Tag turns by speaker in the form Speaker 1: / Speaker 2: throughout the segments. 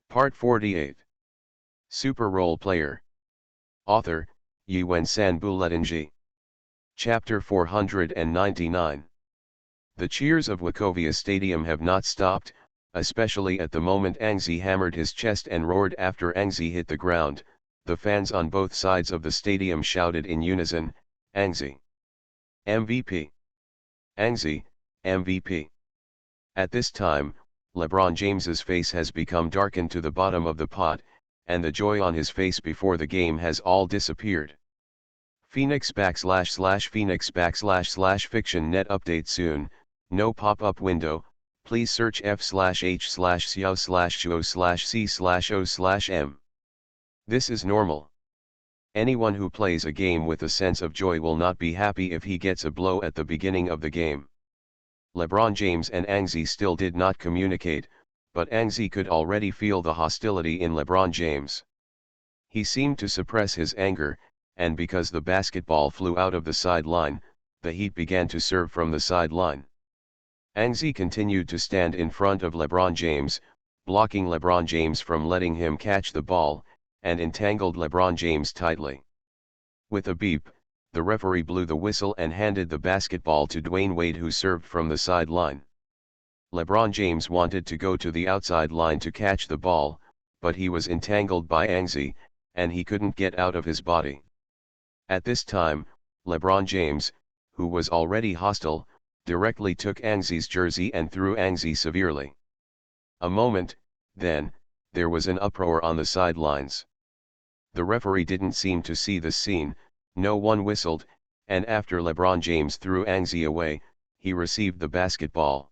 Speaker 1: Part 48. Super Role Player. Author, Yuan-san Buletinji. Chapter 499. The cheers of Wachovia Stadium have not stopped, especially at the moment Angzi hammered his chest and roared after Angzi hit the ground. The fans on both sides of the stadium shouted in unison, Angzi. MVP. Angzi, MVP. At this time, LeBron James's face has become darkened to the bottom of the pot, and the joy on his face before the game has all disappeared. Phoenix / fiction net update soon, no pop-up window, please search f/h/xiao/shuo/c/o/m. This is normal. Anyone who plays a game with a sense of joy will not be happy if he gets a blow at the beginning of the game. LeBron James and Angzi still did not communicate, but Angzi could already feel the hostility in LeBron James. He seemed to suppress his anger, and because the basketball flew out of the sideline, the Heat began to serve from the sideline. Angzi continued to stand in front of LeBron James, blocking LeBron James from letting him catch the ball, and entangled LeBron James tightly. With a beep, the referee blew the whistle and handed the basketball to Dwayne Wade, who served from the sideline. LeBron James wanted to go to the outside line to catch the ball, but he was entangled by Angzi, and he couldn't get out of his body. At this time, LeBron James, who was already hostile, directly took Angzi's jersey and threw Angzi severely. A moment, then, there was an uproar on the sidelines. The referee didn't seem to see the scene, no one whistled, and after LeBron James threw Angzi away, he received the basketball.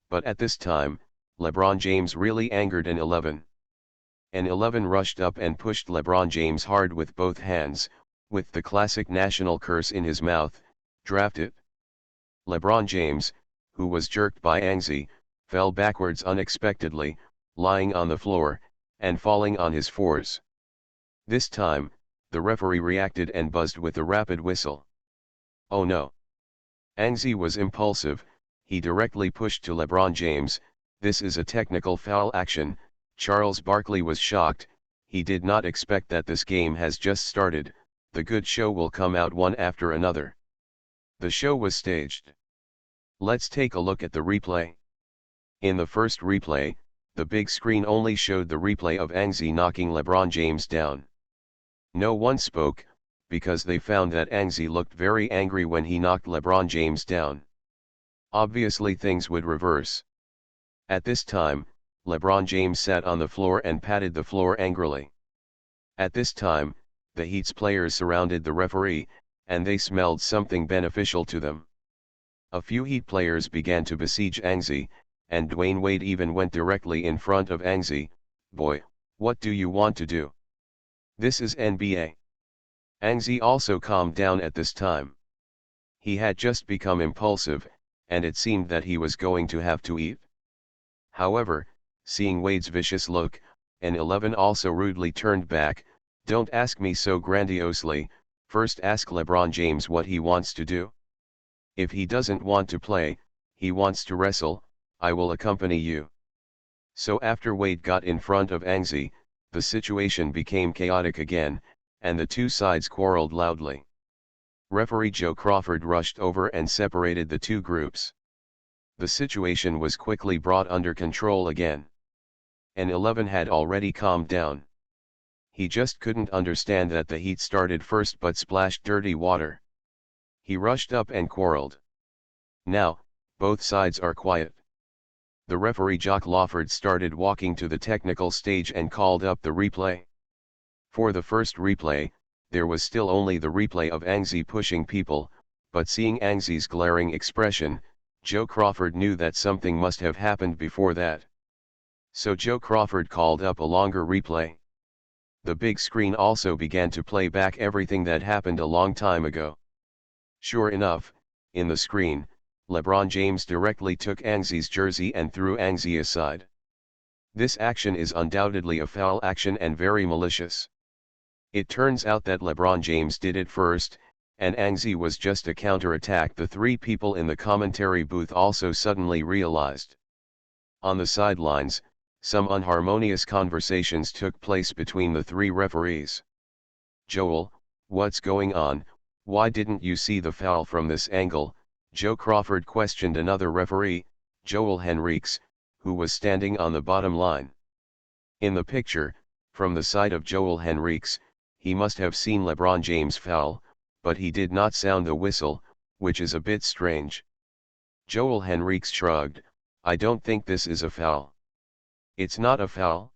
Speaker 1: But at this time, LeBron James really angered an 11. An 11 rushed up and pushed LeBron James hard with both hands, with the classic national curse in his mouth, "Draft it." LeBron James, who was jerked by Angzi, fell backwards unexpectedly, lying on the floor, and falling on his fours. This time, the referee reacted and buzzed with a rapid whistle. Oh no! Angzi was impulsive, he directly pushed to LeBron James. This is a technical foul action. Charles Barkley was shocked, he did not expect that this game has just started, the good show will come out one after another. The show was staged. Let's take a look at the replay. In the first replay, the big screen only showed the replay of Angzi knocking LeBron James down. No one spoke, because they found that Angzi looked very angry when he knocked LeBron James down. Obviously things would reverse. At this time, LeBron James sat on the floor and patted the floor angrily. At this time, the Heat's players surrounded the referee, and they smelled something beneficial to them. A few Heat players began to besiege Angzi, and Dwayne Wade even went directly in front of Angzi. "Boy, what do you want to do? This is NBA." Angzi also calmed down at this time. He had just become impulsive, and it seemed that he was going to have to eat. However, seeing Wade's vicious look, an 11 also rudely turned back. "Don't ask me so grandiosely, first ask LeBron James what he wants to do. If he doesn't want to play, he wants to wrestle, I will accompany you." So after Wade got in front of Angzi, the situation became chaotic again, and the two sides quarreled loudly. Referee Joe Crawford rushed over and separated the two groups. The situation was quickly brought under control again. An 11 had already calmed down. He just couldn't understand that the Heat started first but splashed dirty water. He rushed up and quarreled. Now, both sides are quiet. The referee Jock Lawford started walking to the technical stage and called up the replay. For the first replay, there was still only the replay of Angzi pushing people, but seeing Angzi's glaring expression, Joe Crawford knew that something must have happened before that. So Joe Crawford called up a longer replay. The big screen also began to play back everything that happened a long time ago. Sure enough, in the screen, LeBron James directly took Angzi's jersey and threw Angzi aside. This action is undoubtedly a foul action and very malicious. It turns out that LeBron James did it first, and Angzi was just a counter-attack. The three people in the commentary booth also suddenly realized. On the sidelines, Some unharmonious conversations took place between the three referees. "Joel, what's going on? Why didn't you see the foul from this angle?" Joe Crawford questioned another referee, Joel Henriques, who was standing on the bottom line. In the picture, from the side of Joel Henriques, he must have seen LeBron James foul, but he did not sound the whistle, which is a bit strange. Joel Henriques shrugged, "I don't think this is a foul." "It's not a foul?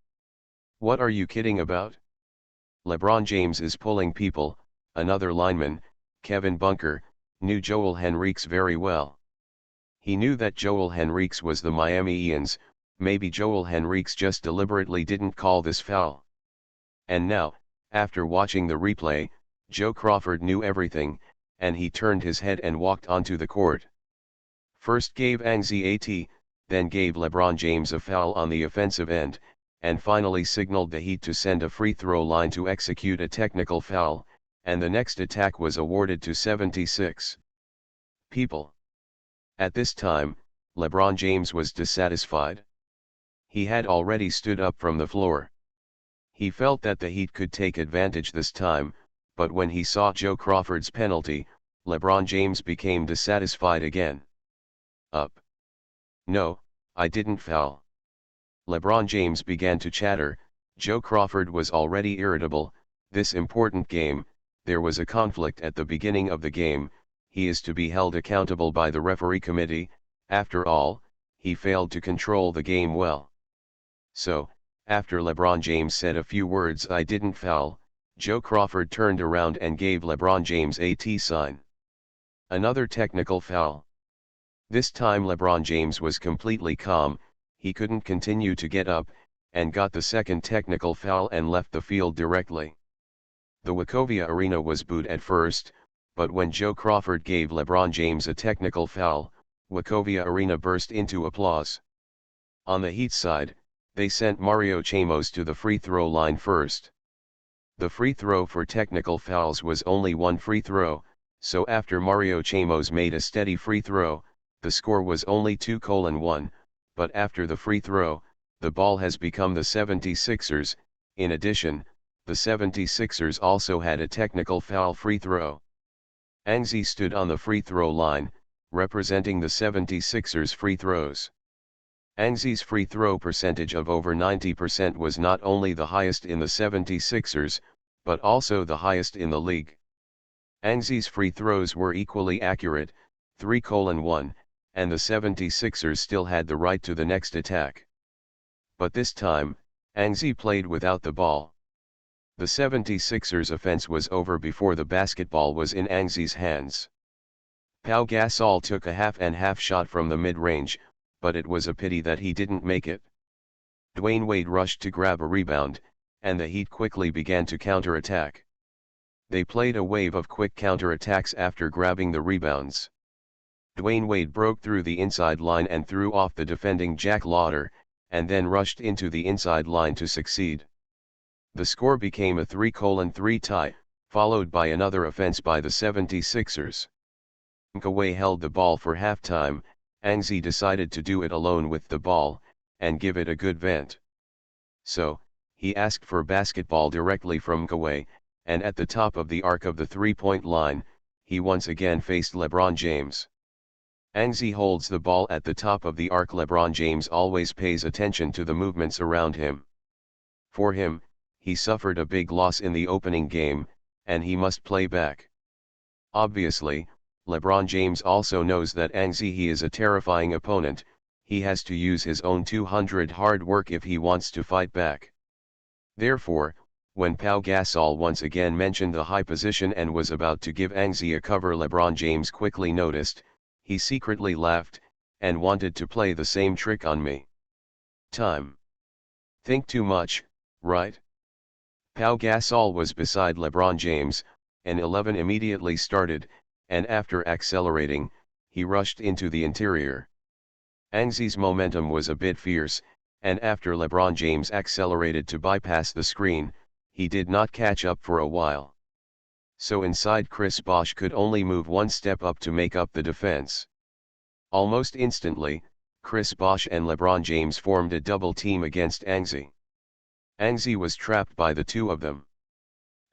Speaker 1: What are you kidding about? LeBron James is pulling people." Another lineman, Kevin Bunker, knew Joel Henriques very well. He knew that Joel Henriques was the Miami Ians. Maybe Joel Henriques just deliberately didn't call this foul. And now, after watching the replay, Joe Crawford knew everything, and he turned his head and walked onto the court. First gave Angzi a T, then gave LeBron James a foul on the offensive end, and finally signaled the Heat to send a free throw line to execute a technical foul, and the next attack was awarded to 76 people. At this time, LeBron James was dissatisfied. He had already stood up from the floor. He felt that the Heat could take advantage this time, but when he saw Joe Crawford's penalty, LeBron James became dissatisfied again. "Up. No, I didn't foul." LeBron James began to chatter. Joe Crawford was already irritable. This important game, there was a conflict at the beginning of the game, he is to be held accountable by the referee committee. After all, he failed to control the game well. So, after LeBron James said a few words, "I didn't foul," Joe Crawford turned around and gave LeBron James a T sign. Another technical foul. This time LeBron James was completely calm. He couldn't continue to get up, and got the second technical foul and left the field directly. The Wachovia Arena was booed at first, but when Joe Crawford gave LeBron James a technical foul, Wachovia Arena burst into applause. On the Heat side, they sent Mario Chamos to the free throw line first. The free throw for technical fouls was only one free throw, so after Mario Chamos made a steady free throw, the score was only 2-1, but after the free throw, the ball has become the 76ers. In addition, the 76ers also had a technical foul free throw. Angzi stood on the free throw line, representing the 76ers free throws. Angzi's free throw percentage of over 90% was not only the highest in the 76ers, but also the highest in the league. Angzi's free throws were equally accurate, 3-1, and the 76ers still had the right to the next attack. But this time, Angzi played without the ball. The 76ers offense was over before the basketball was in Angzi's hands. Pau Gasol took a half-and-half shot from the mid-range, but it was a pity that he didn't make it. Dwayne Wade rushed to grab a rebound, and the Heat quickly began to counter-attack. They played a wave of quick counter-attacks after grabbing the rebounds. Dwayne Wade broke through the inside line and threw off the defending Jack Lauder, and then rushed into the inside line to succeed. The score became a 3-3 tie, followed by another offense by the 76ers. Kawhi held the ball for halftime. Angzi decided to do it alone with the ball, and give it a good vent. So, he asked for basketball directly from Kawhi, and at the top of the arc of the three-point line, he once again faced LeBron James. Angzi holds the ball at the top of the arc. LeBron James always pays attention to the movements around him. For him, he suffered a big loss in the opening game, and he must play back. Obviously, LeBron James also knows that Angzi is a terrifying opponent. He has to use his own 200 hard work if he wants to fight back. Therefore, when Pau Gasol once again mentioned the high position and was about to give Angzi a cover, LeBron James quickly noticed. He secretly laughed, and wanted to play the same trick on me. Time. Think too much, right? Pau Gasol was beside LeBron James, and 11 immediately started, and after accelerating, he rushed into the interior. Angzi's momentum was a bit fierce, and after LeBron James accelerated to bypass the screen, he did not catch up for a while. So inside Chris Bosh could only move one step up to make up the defense. Almost instantly, Chris Bosh and LeBron James formed a double team against Angzi. Angzi was trapped by the two of them.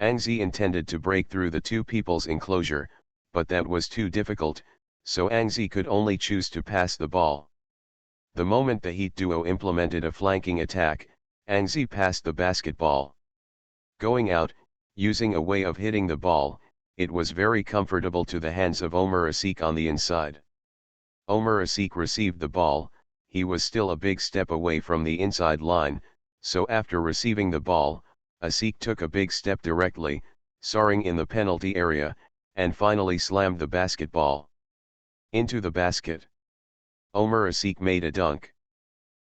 Speaker 1: Angzi intended to break through the two people's enclosure, but that was too difficult, so Angzi could only choose to pass the ball. The moment the Heat duo implemented a flanking attack, Angzi passed the basketball. Going out, using a way of hitting the ball, it was very comfortable to the hands of Omer Asik on the inside. Omer Asik received the ball, he was still a big step away from the inside line, so after receiving the ball, Asik took a big step directly, soaring in the penalty area, and finally slammed the basketball into the basket. Omer Asik made a dunk.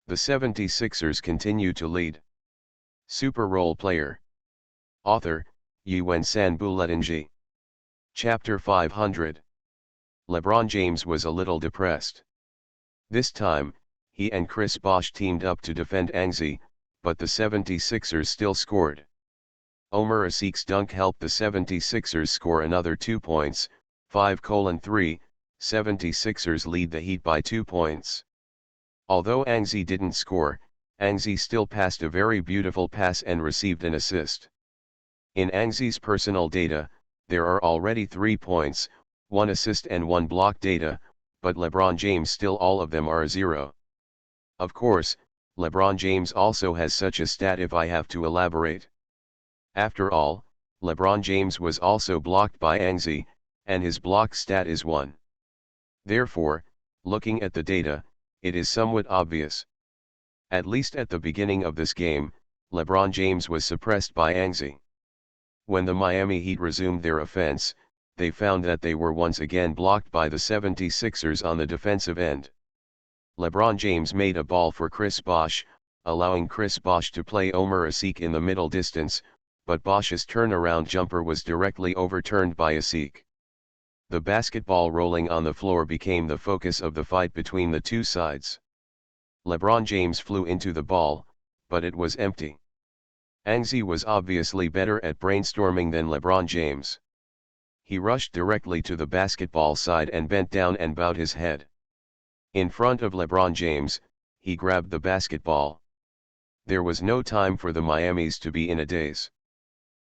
Speaker 1: The 76ers continue to lead. Super Role Player. Author, Yuan-San Buletinji. Chapter 500. LeBron James was a little depressed. This time, he and Chris Bosh teamed up to defend Angzi, but the 76ers still scored. Omer Asik's dunk helped the 76ers score another 2 points, 5:3, 76ers lead the Heat by 2 points. Although Angzi didn't score, Angzi still passed a very beautiful pass and received an assist. In Angzi's personal data, there are already 3 points, 1 assist and 1 block data, but LeBron James still all of them are 0. Of course, LeBron James also has such a stat if I have to elaborate. After all, LeBron James was also blocked by Angzi, and his block stat is 1. Therefore, looking at the data, it is somewhat obvious. At least at the beginning of this game, LeBron James was suppressed by Angzi. When the Miami Heat resumed their offense, they found that they were once again blocked by the 76ers on the defensive end. LeBron James made a ball for Chris Bosh, allowing Chris Bosh to play Omer Asik in the middle distance, but Bosh's turnaround jumper was directly overturned by Asik. The basketball rolling on the floor became the focus of the fight between the two sides. LeBron James flew into the ball, but it was empty. Angzi was obviously better at brainstorming than LeBron James. He rushed directly to the basketball side and bent down and bowed his head. In front of LeBron James, he grabbed the basketball. There was no time for the Miamis to be in a daze.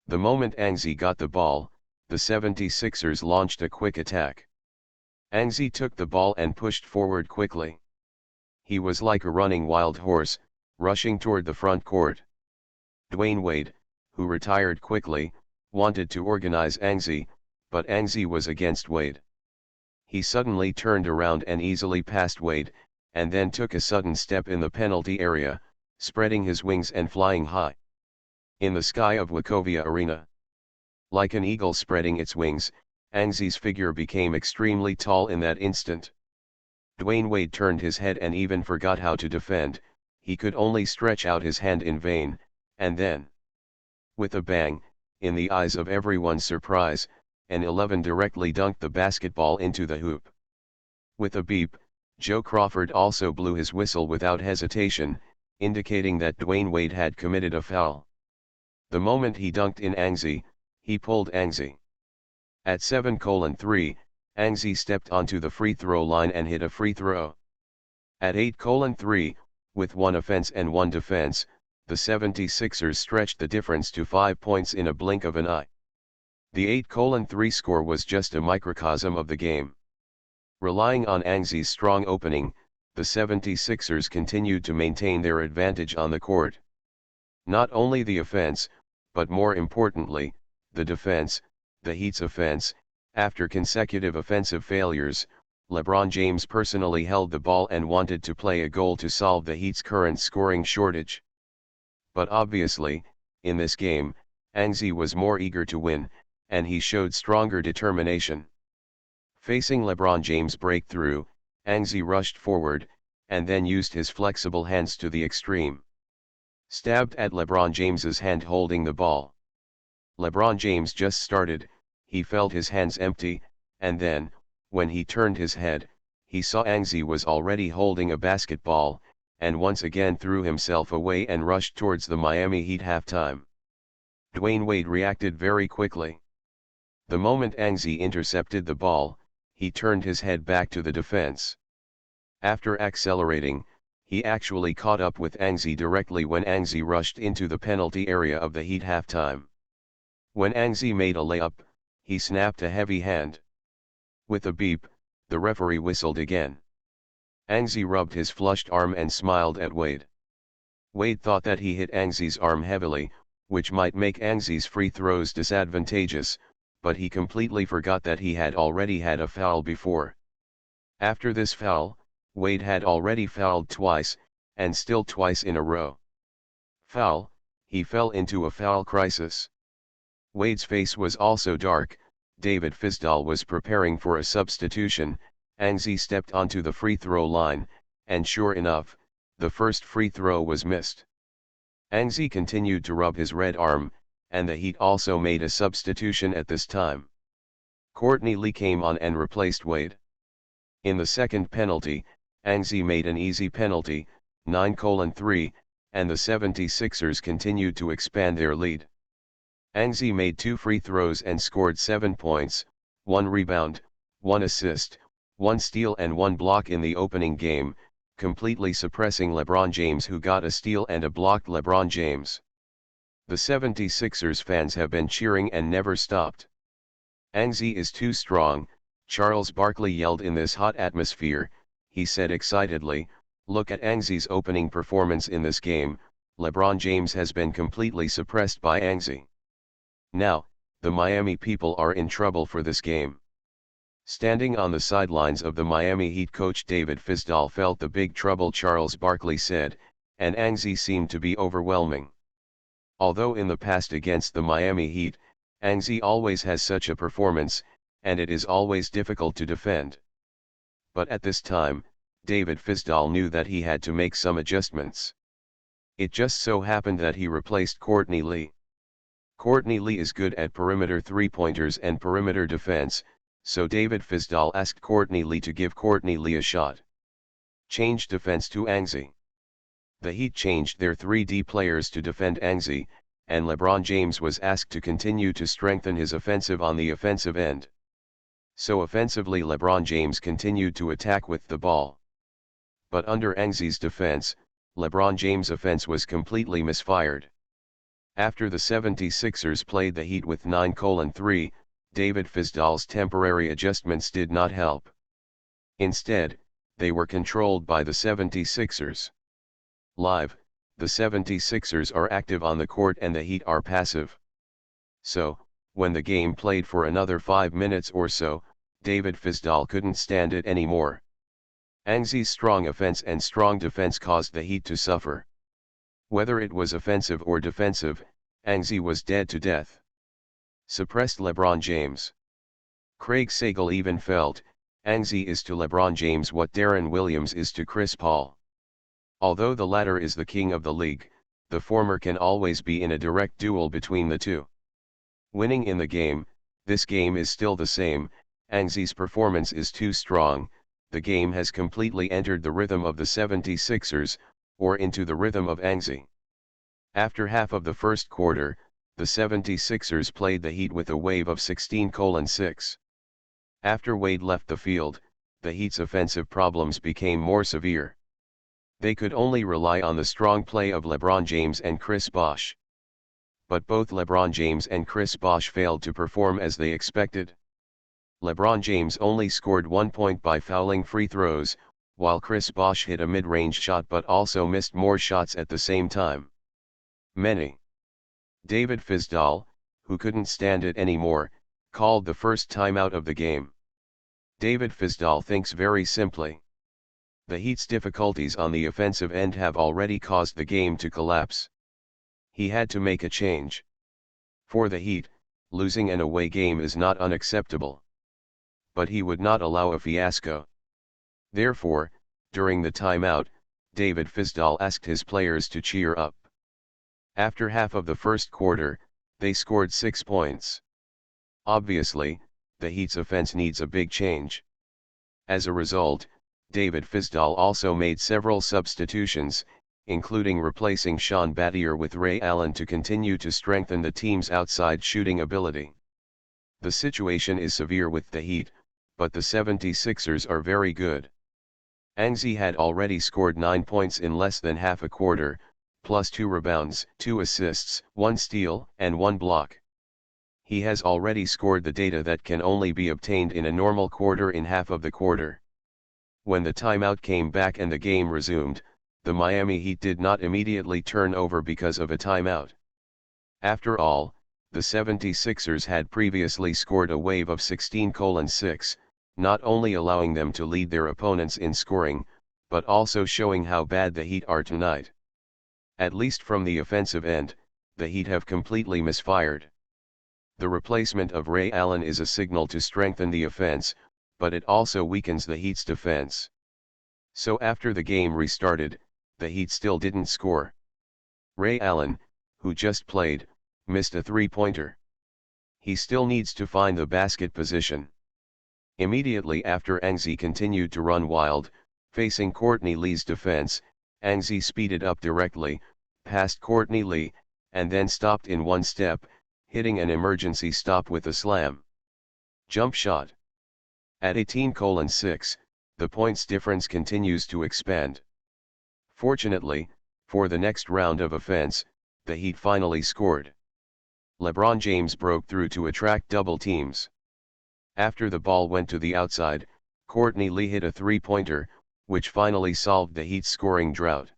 Speaker 1: The moment Angzi got the ball, the 76ers launched a quick attack. Angzi took the ball and pushed forward quickly. He was like a running wild horse, rushing toward the front court. Dwayne Wade, who retired quickly, wanted to organize Angzi, but Angzi was against Wade. He suddenly turned around and easily passed Wade, and then took a sudden step in the penalty area, spreading his wings and flying high in the sky of Wachovia Arena. Like an eagle spreading its wings, Angzi's figure became extremely tall in that instant. Dwayne Wade turned his head and even forgot how to defend, he could only stretch out his hand in vain, and then, with a bang, in the eyes of everyone's surprise, an 11 directly dunked the basketball into the hoop. With a beep, Joe Crawford also blew his whistle without hesitation, indicating that Dwayne Wade had committed a foul. The moment he dunked in Angzi, he pulled Angzi. At 7:3, Angzi stepped onto the free throw line and hit a free throw. At 8:3, with 1 offense and 1 defense, the 76ers stretched the difference to 5 points in a blink of an eye. The 8:3 score was just a microcosm of the game. Relying on Angzi's strong opening, the 76ers continued to maintain their advantage on the court. Not only the offense, but more importantly, the defense, the Heat's offense. After consecutive offensive failures, LeBron James personally held the ball and wanted to play a goal to solve the Heat's current scoring shortage. But obviously, in this game, Angzi was more eager to win, and he showed stronger determination. Facing LeBron James' breakthrough, Angzi rushed forward, and then used his flexible hands to the extreme. Stabbed at LeBron James's hand holding the ball. LeBron James just started, he felt his hands empty, and then, when he turned his head, he saw Angzi was already holding a basketball, and once again threw himself away and rushed towards the Miami Heat halftime. Dwayne Wade reacted very quickly. The moment Angzi intercepted the ball, he turned his head back to the defense. After accelerating, he actually caught up with Angzi directly when Angzi rushed into the penalty area of the Heat halftime. When Angzi made a layup, he snapped a heavy hand. With a beep, the referee whistled again. Angzi rubbed his flushed arm and smiled at Wade. Wade thought that he hit Angzi's arm heavily, which might make Angzi's free throws disadvantageous, but he completely forgot that he had already had a foul before. After this foul, Wade had already fouled twice, and still twice in a row. Foul, he fell into a foul crisis. Wade's face was also dark. David Fizdale was preparing for a substitution. Angzi stepped onto the free throw line, and sure enough, the first free throw was missed. Angzi continued to rub his red arm, and the Heat also made a substitution at this time. Courtney Lee came on and replaced Wade. In the second penalty, Angzi made an easy penalty, 9:3, and the 76ers continued to expand their lead. Angzi made 2 free throws and scored 7 points, 1 rebound, 1 assist, 1 steal and 1 block in the opening game, completely suppressing LeBron James, who got a steal and a blocked LeBron James. The 76ers fans have been cheering and never stopped. Angzi is too strong, Charles Barkley yelled in this hot atmosphere. He said excitedly, "Look at Angzi's opening performance in this game. LeBron James has been completely suppressed by Angzi. Now, the Miami people are in trouble for this game." Standing on the sidelines of the Miami Heat, coach David Fizdale felt the big trouble Charles Barkley said, and Angzi seemed to be overwhelming. Although in the past against the Miami Heat, Angzi always has such a performance, and it is always difficult to defend. But at this time, David Fizdale knew that he had to make some adjustments. It just so happened that he replaced Courtney Lee. Courtney Lee is good at perimeter three-pointers and perimeter defense, so David Fizdale asked Courtney Lee to give Courtney Lee a shot. Change defense to Angzi. The Heat changed their 3D players to defend Angzi, and LeBron James was asked to continue to strengthen his offensive on the offensive end. So offensively, LeBron James continued to attack with the ball. But under Angzi's defense, LeBron James' offense was completely misfired. After the 76ers played the Heat with 9:3, David Fizdale's temporary adjustments did not help. Instead, they were controlled by the 76ers. Live, the 76ers are active on the court and the Heat are passive. So, when the game played for another 5 minutes or so, David Fizdale couldn't stand it anymore. Angzi's strong offense and strong defense caused the Heat to suffer. Whether it was offensive or defensive, Angzi was dead to death. Suppressed LeBron James. Craig Sagal even felt, Angzi is to LeBron James what Deron Williams is to Chris Paul. Although the latter is the king of the league, the former can always be in a direct duel between the two. Winning in the game, this game is still the same. Angzi's performance is too strong. The game has completely entered the rhythm of the 76ers, or into the rhythm of Angzi. After half of the first quarter, the 76ers played the Heat with a wave of 16:6. After Wade left the field, the Heat's offensive problems became more severe. They could only rely on the strong play of LeBron James and Chris Bosh. But both LeBron James and Chris Bosh failed to perform as they expected. LeBron James only scored 1 point by fouling free throws, while Chris Bosh hit a mid-range shot but also missed more shots at the same time. David Fizdale, who couldn't stand it anymore, called the first timeout of the game. David Fizdale thinks very simply. The Heat's difficulties on the offensive end have already caused the game to collapse. He had to make a change. For the Heat, losing an away game is not unacceptable. But he would not allow a fiasco. Therefore, during the timeout, David Fizdale asked his players to cheer up. After half of the first quarter, they scored 6 points. Obviously, the Heat's offense needs a big change. As a result, David Fizdale also made several substitutions, including replacing Sean Battier with Ray Allen to continue to strengthen the team's outside shooting ability. The situation is severe with the Heat, but the 76ers are very good. Anxi had already scored 9 points in less than half a quarter, plus 2 rebounds, 2 assists, 1 steal, and 1 block. He has already scored the data that can only be obtained in a normal quarter in half of the quarter. When the timeout came back and the game resumed, the Miami Heat did not immediately turn over because of a timeout. After all, the 76ers had previously scored a wave of 16:6, not only allowing them to lead their opponents in scoring, but also showing how bad the Heat are tonight. At least from the offensive end, the Heat have completely misfired. The replacement of Ray Allen is a signal to strengthen the offense, but it also weakens the Heat's defense. So after the game restarted, the Heat still didn't score. Ray Allen, who just played, missed a three-pointer. He still needs to find the basket position. Immediately after Anxi continued to run wild, facing Courtney Lee's defense, Anxi speeded up directly, past Courtney Lee, and then stopped in one step, hitting an emergency stop with a slam. Jump shot. At 18:6, the points difference continues to expand. Fortunately, for the next round of offense, the Heat finally scored. LeBron James broke through to attract double teams. After the ball went to the outside, Courtney Lee hit a three-pointer, which finally solved the Heat's scoring drought.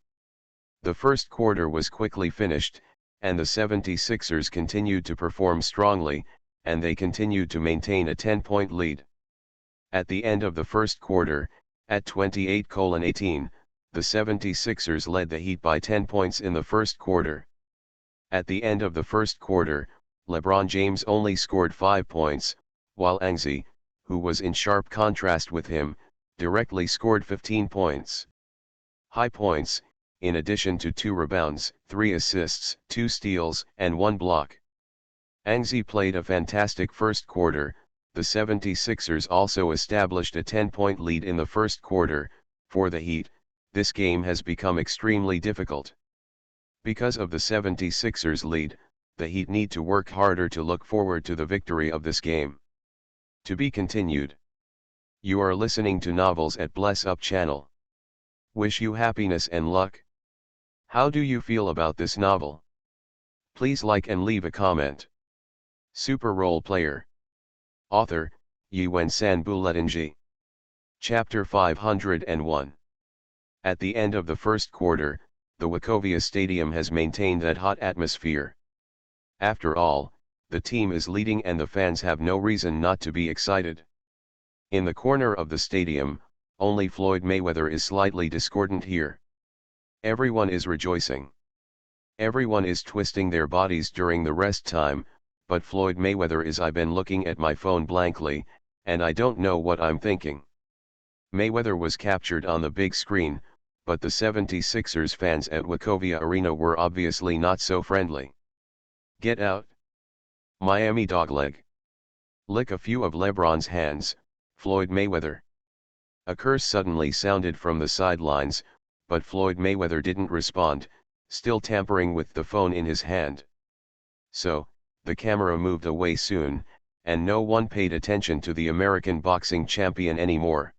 Speaker 1: The first quarter was quickly finished, and the 76ers continued to perform strongly, and they continued to maintain a 10-point lead. At the end of the first quarter, at 28:18, the 76ers led the Heat by 10 points in the first quarter. At the end of the first quarter, LeBron James only scored 5 points, while Anxi, who was in sharp contrast with him, directly scored 15 points. High points, in addition to 2 rebounds, 3 assists, 2 steals, and 1 block. Anxi played a fantastic first quarter. The 76ers also established a 10-point lead in the first quarter. For the Heat, this game has become extremely difficult. Because of the 76ers' lead, the Heat need to work harder to look forward to the victory of this game. To be continued. You are listening to Novels at Bless Up channel. Wish you happiness and luck. How do you feel about this novel? Please like and leave a comment. Super Role Player. Author, Yuen San Buletinji. Chapter 501. At the end of the first quarter, the Wachovia Stadium has maintained that hot atmosphere. After all, the team is leading and the fans have no reason not to be excited. In the corner of the stadium, only Floyd Mayweather is slightly discordant here. Everyone is rejoicing. Everyone is twisting their bodies during the rest time, but Floyd Mayweather is I've been looking at my phone blankly, and I don't know what I'm thinking. Mayweather was captured on the big screen, but the 76ers fans at Wachovia Arena were obviously not so friendly. Get out. Miami dogleg. Lick a few of LeBron's hands, Floyd Mayweather. A curse suddenly sounded from the sidelines, but Floyd Mayweather didn't respond, still tampering with the phone in his hand. So, the camera moved away soon, and no one paid attention to the American boxing champion anymore.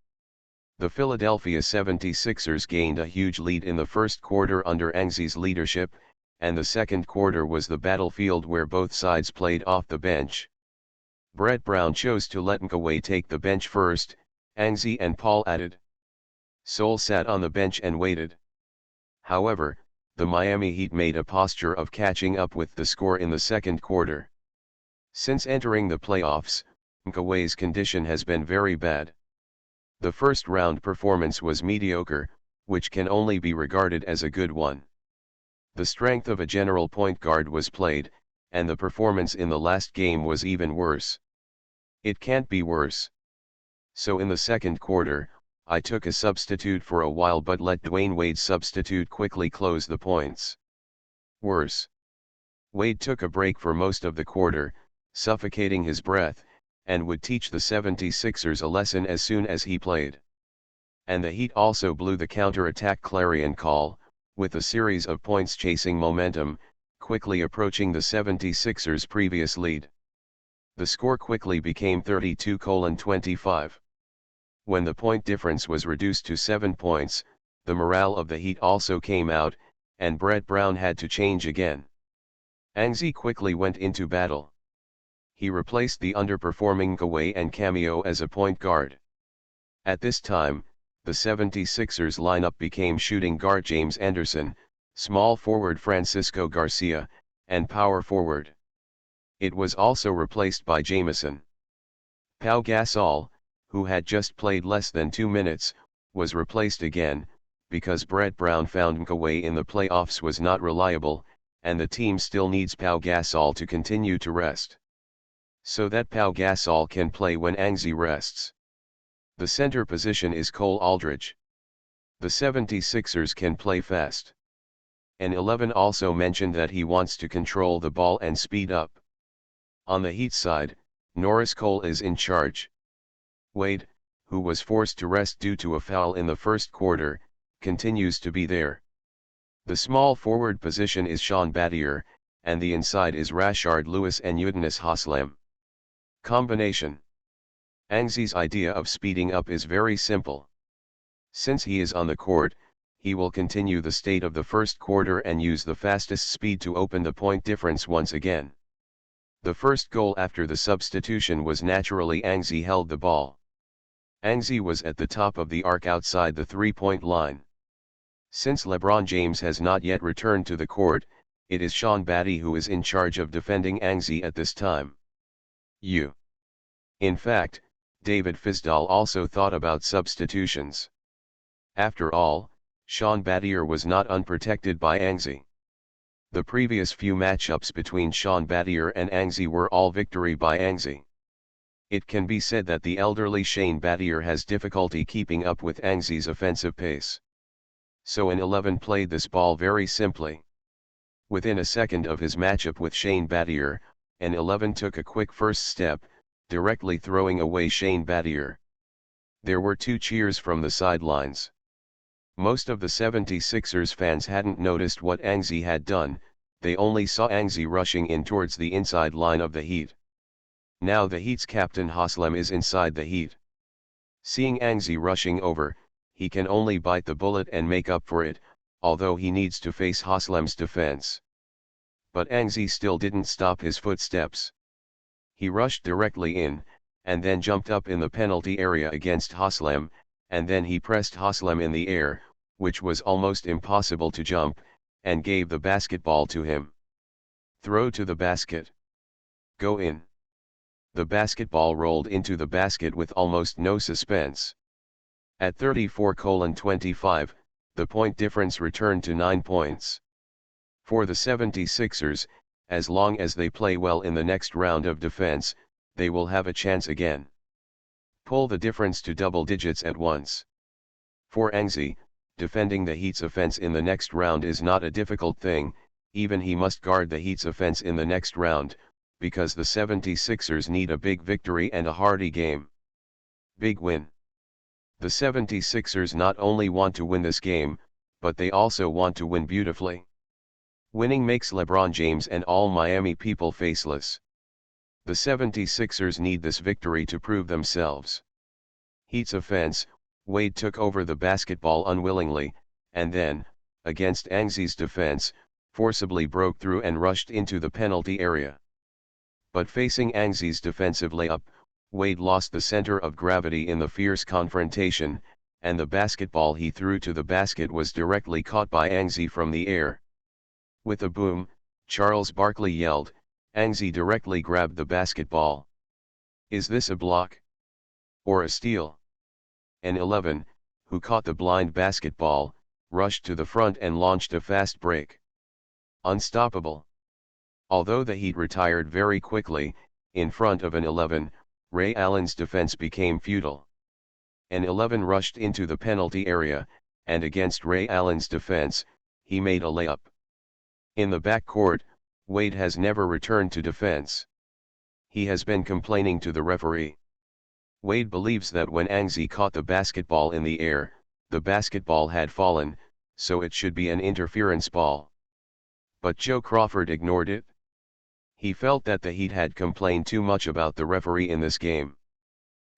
Speaker 1: The Philadelphia 76ers gained a huge lead in the first quarter under Anxi's leadership, and the second quarter was the battlefield where both sides played off the bench. Brett Brown chose to let Nkaway take the bench first, Anxi and Paul added. Sol sat on the bench and waited. However, the Miami Heat made a posture of catching up with the score in the second quarter. Since entering the playoffs, Nkaway's condition has been very bad. The first round performance was mediocre, which can only be regarded as a good one. The strength of a general point guard was played, and the performance in the last game was even worse. It can't be worse. So in the second quarter, I took a substitute for a while but let Dwayne Wade's substitute quickly close the points. Worse. Wade took a break for most of the quarter, suffocating his breath, and would teach the 76ers a lesson as soon as he played. And the Heat also blew the counter-attack clarion call, with a series of points chasing momentum, quickly approaching the 76ers' previous lead. The score quickly became 32:25. When the point difference was reduced to 7 points, the morale of the Heat also came out, and Brett Brown had to change again. Anxi quickly went into battle. He replaced the underperforming Kawhi and Cameo as a point guard. At this time, the 76ers lineup became shooting guard James Anderson, small forward Francisco Garcia, and power forward. It was also replaced by Jamison. Pau Gasol, who had just played less than 2 minutes, was replaced again, because Brett Brown found Kawhi in the playoffs was not reliable, and the team still needs Pau Gasol to continue to rest. So that Pau Gasol can play when Anxi rests. The center position is Cole Aldridge. The 76ers can play fast. And 11 also mentioned that he wants to control the ball and speed up. On the Heat side, Norris Cole is in charge. Wade, who was forced to rest due to a foul in the first quarter, continues to be there. The small forward position is Sean Battier, and the inside is Rashard Lewis and Udonis Haslem. Combination. Anxi's idea of speeding up is very simple. Since he is on the court, he will continue the state of the first quarter and use the fastest speed to open the point difference once again. The first goal after the substitution was naturally Anxi held the ball. Anxi was at the top of the arc outside the three-point line. Since LeBron James has not yet returned to the court, it is Sean Batty who is in charge of defending Anxi at this time. In fact, David Fizdale also thought about substitutions. After all, Sean Battier was not unprotected by Anxi. The previous few matchups between Sean Battier and Anxi were all victory by Anxi. It can be said that the elderly Shane Battier has difficulty keeping up with Anxi's offensive pace. So an 11 played this ball very simply. Within a second of his matchup with Shane Battier, an 11 took a quick first step, directly throwing away Shane Battier. There were 2 cheers from the sidelines. Most of the 76ers fans hadn't noticed what Anxi had done, they only saw Anxi rushing in towards the inside line of the Heat. Now the Heat's captain Haslem is inside the Heat. Seeing Anxi rushing over, he can only bite the bullet and make up for it, although he needs to face Haslem's defense. But Anxi still didn't stop his footsteps. He rushed directly in, and then jumped up in the penalty area against Haslem, and then he pressed Haslem in the air, which was almost impossible to jump, and gave the basketball to him. Throw to the basket. Go in. The basketball rolled into the basket with almost no suspense. At 34:25, the point difference returned to 9 points. For the 76ers, as long as they play well in the next round of defense, they will have a chance again. Pull the difference to double digits at once. For Anxi, defending the Heat's offense in the next round is not a difficult thing, even he must guard the Heat's offense in the next round, because the 76ers need a big victory and a hearty game. Big win. The 76ers not only want to win this game, but they also want to win beautifully. Winning makes LeBron James and all Miami people faceless. The 76ers need this victory to prove themselves. Heat's offense, Wade took over the basketball unwillingly, and then, against Anxi's defense, forcibly broke through and rushed into the penalty area. But facing Anxi's defensive layup, Wade lost the center of gravity in the fierce confrontation, and the basketball he threw to the basket was directly caught by Anxi from the air. With a boom, Charles Barkley yelled, Anxi directly grabbed the basketball. Is this a block? Or a steal? An 11, who caught the blind basketball, rushed to the front and launched a fast break. Unstoppable. Although the Heat retired very quickly, in front of an 11, Ray Allen's defense became futile. An 11 rushed into the penalty area, and against Ray Allen's defense, he made a layup. In the backcourt, Wade has never returned to defense. He has been complaining to the referee. Wade believes that when Anxi caught the basketball in the air, the basketball had fallen, so it should be an interference ball. But Joe Crawford ignored it. He felt that the Heat had complained too much about the referee in this game.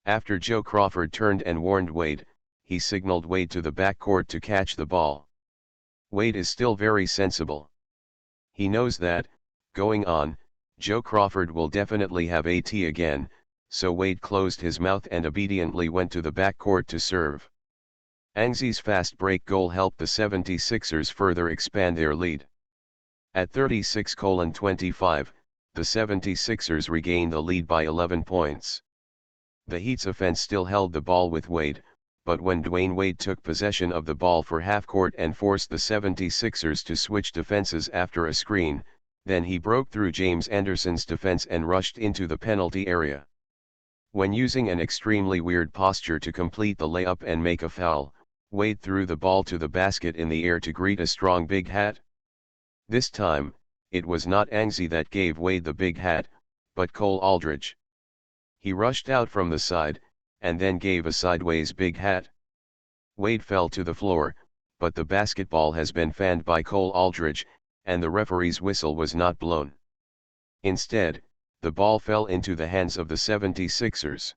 Speaker 1: After Joe Crawford turned and warned Wade, he signaled Wade to the backcourt to catch the ball. Wade is still very sensible. He knows that, going on, Joe Crawford will definitely have AT again, so Wade closed his mouth and obediently went to the backcourt to serve. Angzi's fast break goal helped the 76ers further expand their lead. At 36-25, the 76ers regained the lead by 11 points. The Heat's offense still held the ball with Wade, but when Dwayne Wade took possession of the ball for half-court and forced the 76ers to switch defenses after a screen, then he broke through James Anderson's defense and rushed into the penalty area. When using an extremely weird posture to complete the layup and make a foul, Wade threw the ball to the basket in the air to greet a strong big hat. This time, it was not Angzi that gave Wade the big hat, but Cole Aldridge. He rushed out from the side, and then gave a sideways big hat. Wade fell to the floor, but the basketball has been fanned by Cole Aldridge, and the referee's whistle was not blown. Instead, the ball fell into the hands of the 76ers.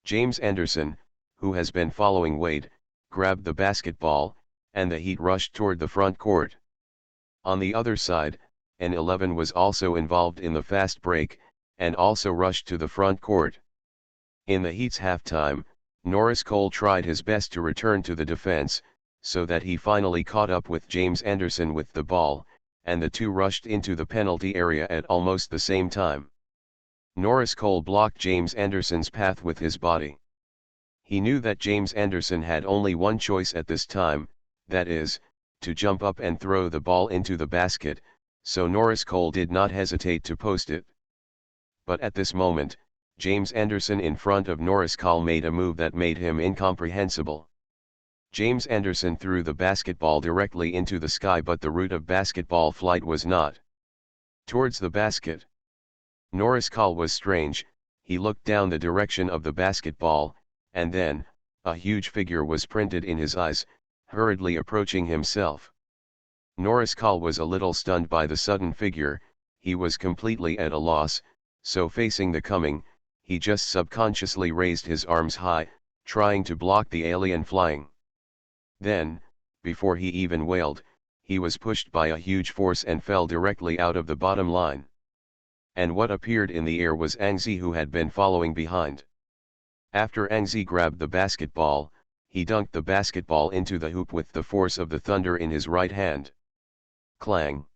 Speaker 1: James Anderson, who has been following Wade, grabbed the basketball, and the Heat rushed toward the front court. On the other side, an 11 was also involved in the fast break, and also rushed to the front court. In the Heat's halftime, Norris Cole tried his best to return to the defense, so that he finally caught up with James Anderson with the ball, and the two rushed into the penalty area at almost the same time. Norris Cole blocked James Anderson's path with his body. He knew that James Anderson had only one choice at this time, that is, to jump up and throw the ball into the basket, so Norris Cole did not hesitate to post it. But at this moment, James Anderson in front of Norris Cole made a move that made him incomprehensible. James Anderson threw the basketball directly into the sky, but the route of basketball flight was not towards the basket. Norris Cole was strange. He looked down the direction of the basketball, and then, a huge figure was printed in his eyes, hurriedly approaching himself. Norris Cole was a little stunned by the sudden figure. He was completely at a loss, so facing the coming, he just subconsciously raised his arms high, trying to block the alien flying. Then, before he even wailed, he was pushed by a huge force and fell directly out of the bottom line. And what appeared in the air was Angzi, who had been following behind. After Angzi grabbed the basketball, he dunked the basketball into the hoop with the force of the thunder in his right hand. Clang!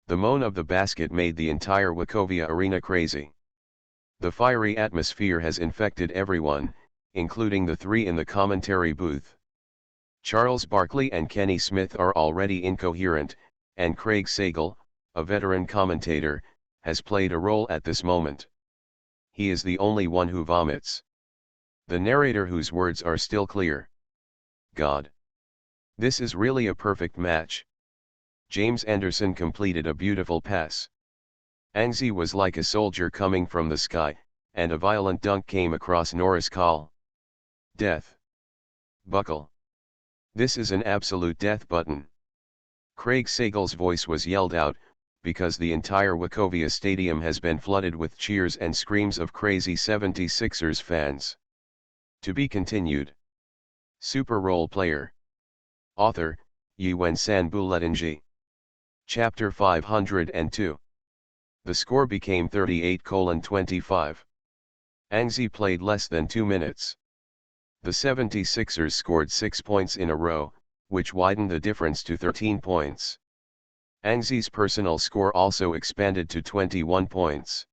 Speaker 1: The moan of the basket made the entire Wachovia arena crazy. The fiery atmosphere has infected everyone, including the three in the commentary booth. Charles Barkley and Kenny Smith are already incoherent, and Craig Sagal, a veteran commentator, has played a role at this moment. He is the only one who vomits. The narrator, whose words are still clear. God! This is really a perfect match. James Anderson completed a beautiful pass. Angzi was like a soldier coming from the sky, and a violent dunk came across Norris Cole. Death. Buckle. This is an absolute death button. Craig Sagal's voice was yelled out, because the entire Wachovia Stadium has been flooded with cheers and screams of crazy 76ers fans. To be continued. Super Role Player. Author, Yuen San Buletinji. Chapter 502. The score became 38-25. Angzi played less than 2 minutes. The 76ers scored 6 points in a row, which widened the difference to 13 points. Angzi's personal score also expanded to 21 points.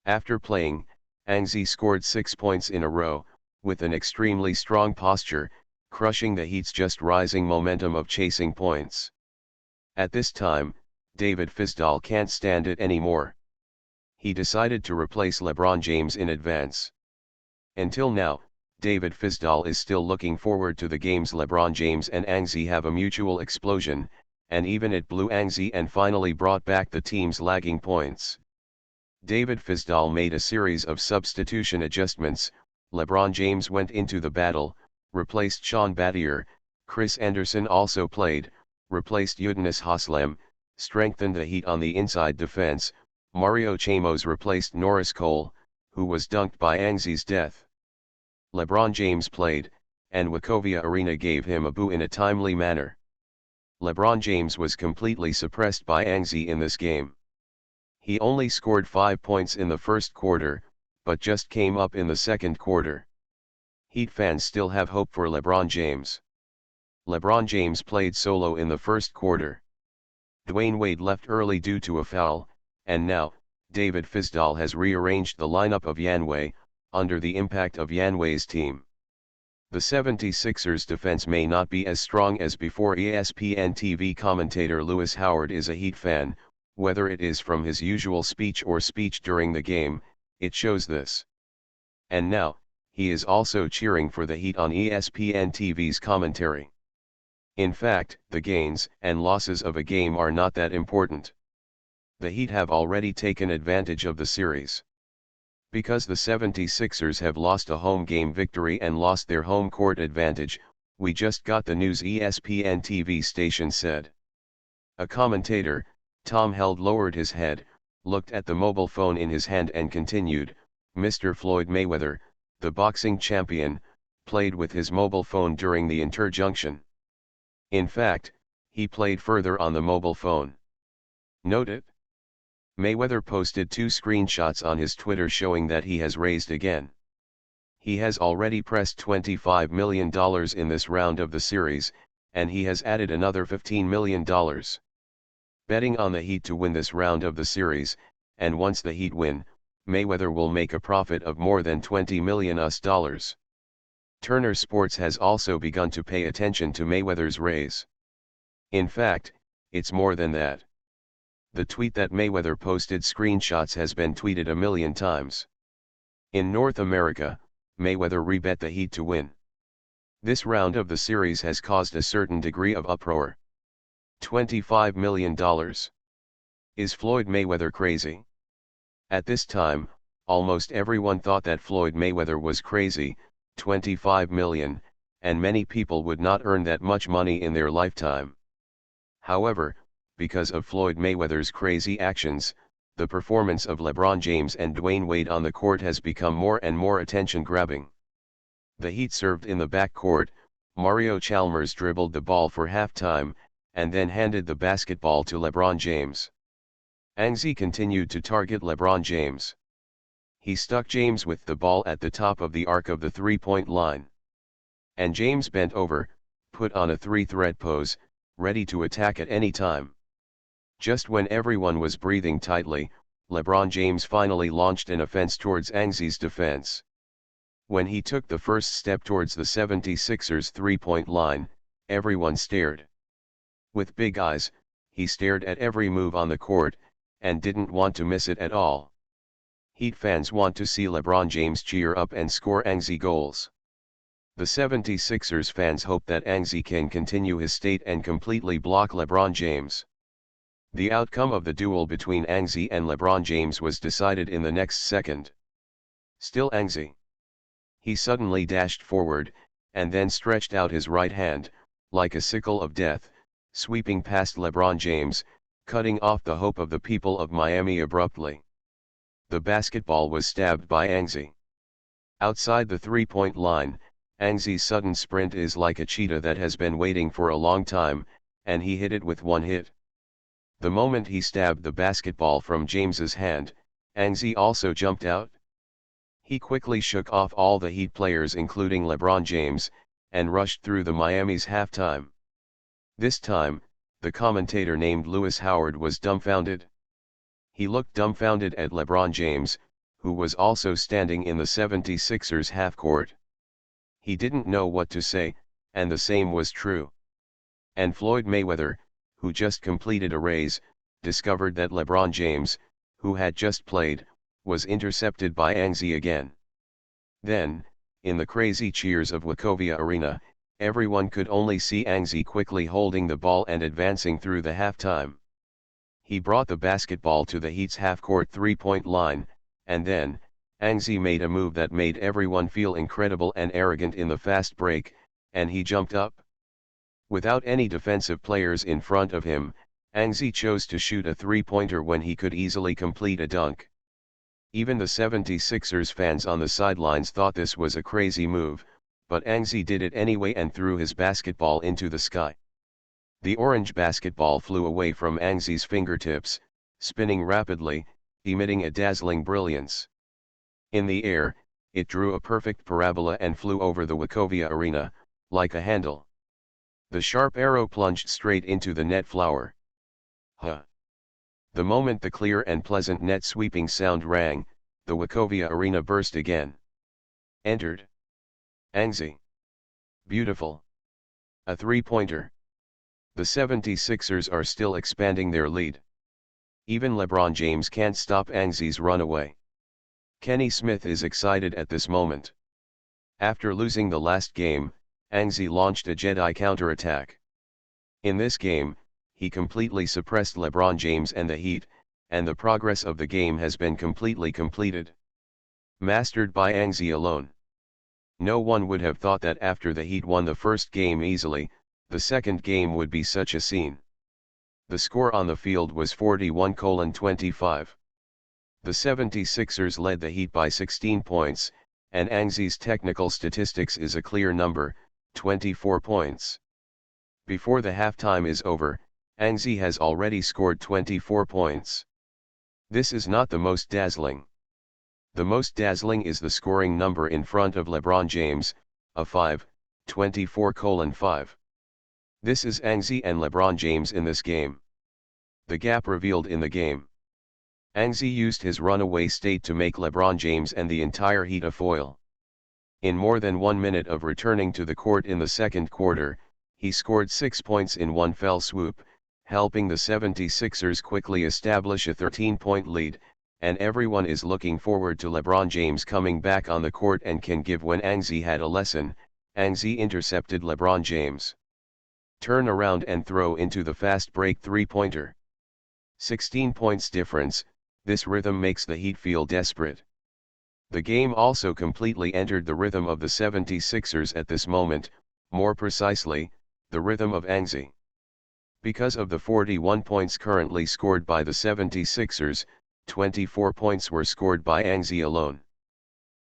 Speaker 1: After playing, Angzi scored 6 points in a row, with an extremely strong posture, crushing the Heat's just rising momentum of chasing points. At this time, David Fizdale can't stand it anymore. He decided to replace LeBron James in advance. Until now, David Fizdale is still looking forward to the games LeBron James and Angzi have a mutual explosion, and even it blew Angzi and finally brought back the team's lagging points. David Fizdale made a series of substitution adjustments. LeBron James went into the battle, replaced Sean Battier. Chris Anderson also played, replaced Udonis Haslem, strengthened the Heat on the inside defense. Mario Chamos replaced Norris Cole, who was dunked by Angzi's death. LeBron James played, and Wachovia Arena gave him a boo in a timely manner. LeBron James was completely suppressed by Anxi in this game. He only scored 5 points in the first quarter, but just came up in the second quarter. Heat fans still have hope for LeBron James. LeBron James played solo in the first quarter. Dwayne Wade left early due to a foul, and now, David Fizdale has rearranged the lineup of Yanwei, under the impact of Yanwei's team. The 76ers defense may not be as strong as before. ESPN TV commentator Lewis Howard is a Heat fan, whether it is from his usual speech or speech during the game, it shows this. And now, he is also cheering for the Heat on ESPN TV's commentary. In fact, the gains and losses of a game are not that important. The Heat have already taken advantage of the series. Because the 76ers have lost a home game victory and lost their home court advantage, we just got the news, ESPN TV station said. A commentator, Tom Held, lowered his head, looked at the mobile phone in his hand and continued, Mr. Floyd Mayweather, the boxing champion, played with his mobile phone during the interjunction. In fact, he played further on the mobile phone. Note it. Mayweather posted 2 screenshots on his Twitter showing that he has raised again. He has already pressed $25 million in this round of the series, and he has added another $15 million. Betting on the Heat to win this round of the series, and once the Heat win, Mayweather will make a profit of more than $20 million US. Turner Sports has also begun to pay attention to Mayweather's raise. In fact, it's more than that. The tweet that Mayweather posted screenshots has been tweeted a million times. In North America, Mayweather rebet the Heat to win. This round of the series has caused a certain degree of uproar. $25 million. Is Floyd Mayweather crazy? At this time, almost everyone thought that Floyd Mayweather was crazy, $25 million, and many people would not earn that much money in their lifetime. However, because of Floyd Mayweather's crazy actions, the performance of LeBron James and Dwayne Wade on the court has become more and more attention-grabbing. The Heat served in the backcourt, Mario Chalmers dribbled the ball for halftime, and then handed the basketball to LeBron James. Anxi continued to target LeBron James. He stuck James with the ball at the top of the arc of the three-point line. And James bent over, put on a three-thread pose, ready to attack at any time. Just when everyone was breathing tightly, LeBron James finally launched an offense towards Anxi's defense. When he took the first step towards the 76ers three-point line, everyone stared. With big eyes, he stared at every move on the court, and didn't want to miss it at all. Heat fans want to see LeBron James cheer up and score Anxi goals. The 76ers fans hope that Anxi can continue his state and completely block LeBron James. The outcome of the duel between Anxi and LeBron James was decided in the next second. Still Anxi. He suddenly dashed forward, and then stretched out his right hand, like a sickle of death, sweeping past LeBron James, cutting off the hope of the people of Miami abruptly. The basketball was stabbed by Anxi. Outside the three-point line, Anxi's sudden sprint is like a cheetah that has been waiting for a long time, and he hit it with one hit. The moment he stabbed the basketball from James's hand, Anxi also jumped out. He quickly shook off all the Heat players including LeBron James, and rushed through the Miami's halftime. This time, the commentator named Lewis Howard was dumbfounded. He looked dumbfounded at LeBron James, who was also standing in the 76ers half-court. He didn't know what to say, and the same was true. And Floyd Mayweather, who just completed a raise, discovered that LeBron James, who had just played, was intercepted by Anxi again. Then, in the crazy cheers of Wachovia Arena, everyone could only see Anxi quickly holding the ball and advancing through the halftime. He brought the basketball to the Heat's half-court three-point line, and then, Anxi made a move that made everyone feel incredible and arrogant in the fast break, and he jumped up. Without any defensive players in front of him, Anxi chose to shoot a three-pointer when he could easily complete a dunk. Even the 76ers fans on the sidelines thought this was a crazy move, but Anxi did it anyway and threw his basketball into the sky. The orange basketball flew away from Anxi's fingertips, spinning rapidly, emitting a dazzling brilliance. In the air, it drew a perfect parabola and flew over the Wachovia arena, like a handle. The sharp arrow plunged straight into the net flower. Huh! The moment the clear and pleasant net sweeping sound rang, the Wachovia arena burst again. Entered. Anxi. Beautiful. A three-pointer. The 76ers are still expanding their lead. Even LeBron James can't stop Anxi's runaway. Kenny Smith is excited at this moment. After losing the last game, Anxi launched a Jedi counterattack. In this game, he completely suppressed LeBron James and the Heat, and the progress of the game has been completely completed. Mastered by Anxi alone. No one would have thought that after the Heat won the first game easily, the second game would be such a scene. The score on the field was 41-25. The 76ers led the Heat by 16 points, and Anxi's technical statistics is a clear number, 24 points. Before the halftime is over, Anxi has already scored 24 points. This is not the most dazzling. The most dazzling is the scoring number in front of LeBron James, a 5, 24-5. This is Anxi and LeBron James in this game. The gap revealed in the game. Anxi used his runaway state to make LeBron James and the entire Heat a foil. In more than 1 minute of returning to the court in the second quarter, he scored 6 points in one fell swoop, helping the 76ers quickly establish a 13-point lead, and everyone is looking forward to LeBron James coming back on the court and can give when Anxi had a lesson. Anxi intercepted LeBron James. Turn around and throw into the fast break three-pointer. 16 points difference. This rhythm makes the Heat feel desperate. The game also completely entered the rhythm of the 76ers at this moment, more precisely, the rhythm of Anxi. Because of the 41 points currently scored by the 76ers, 24 points were scored by Anxi alone.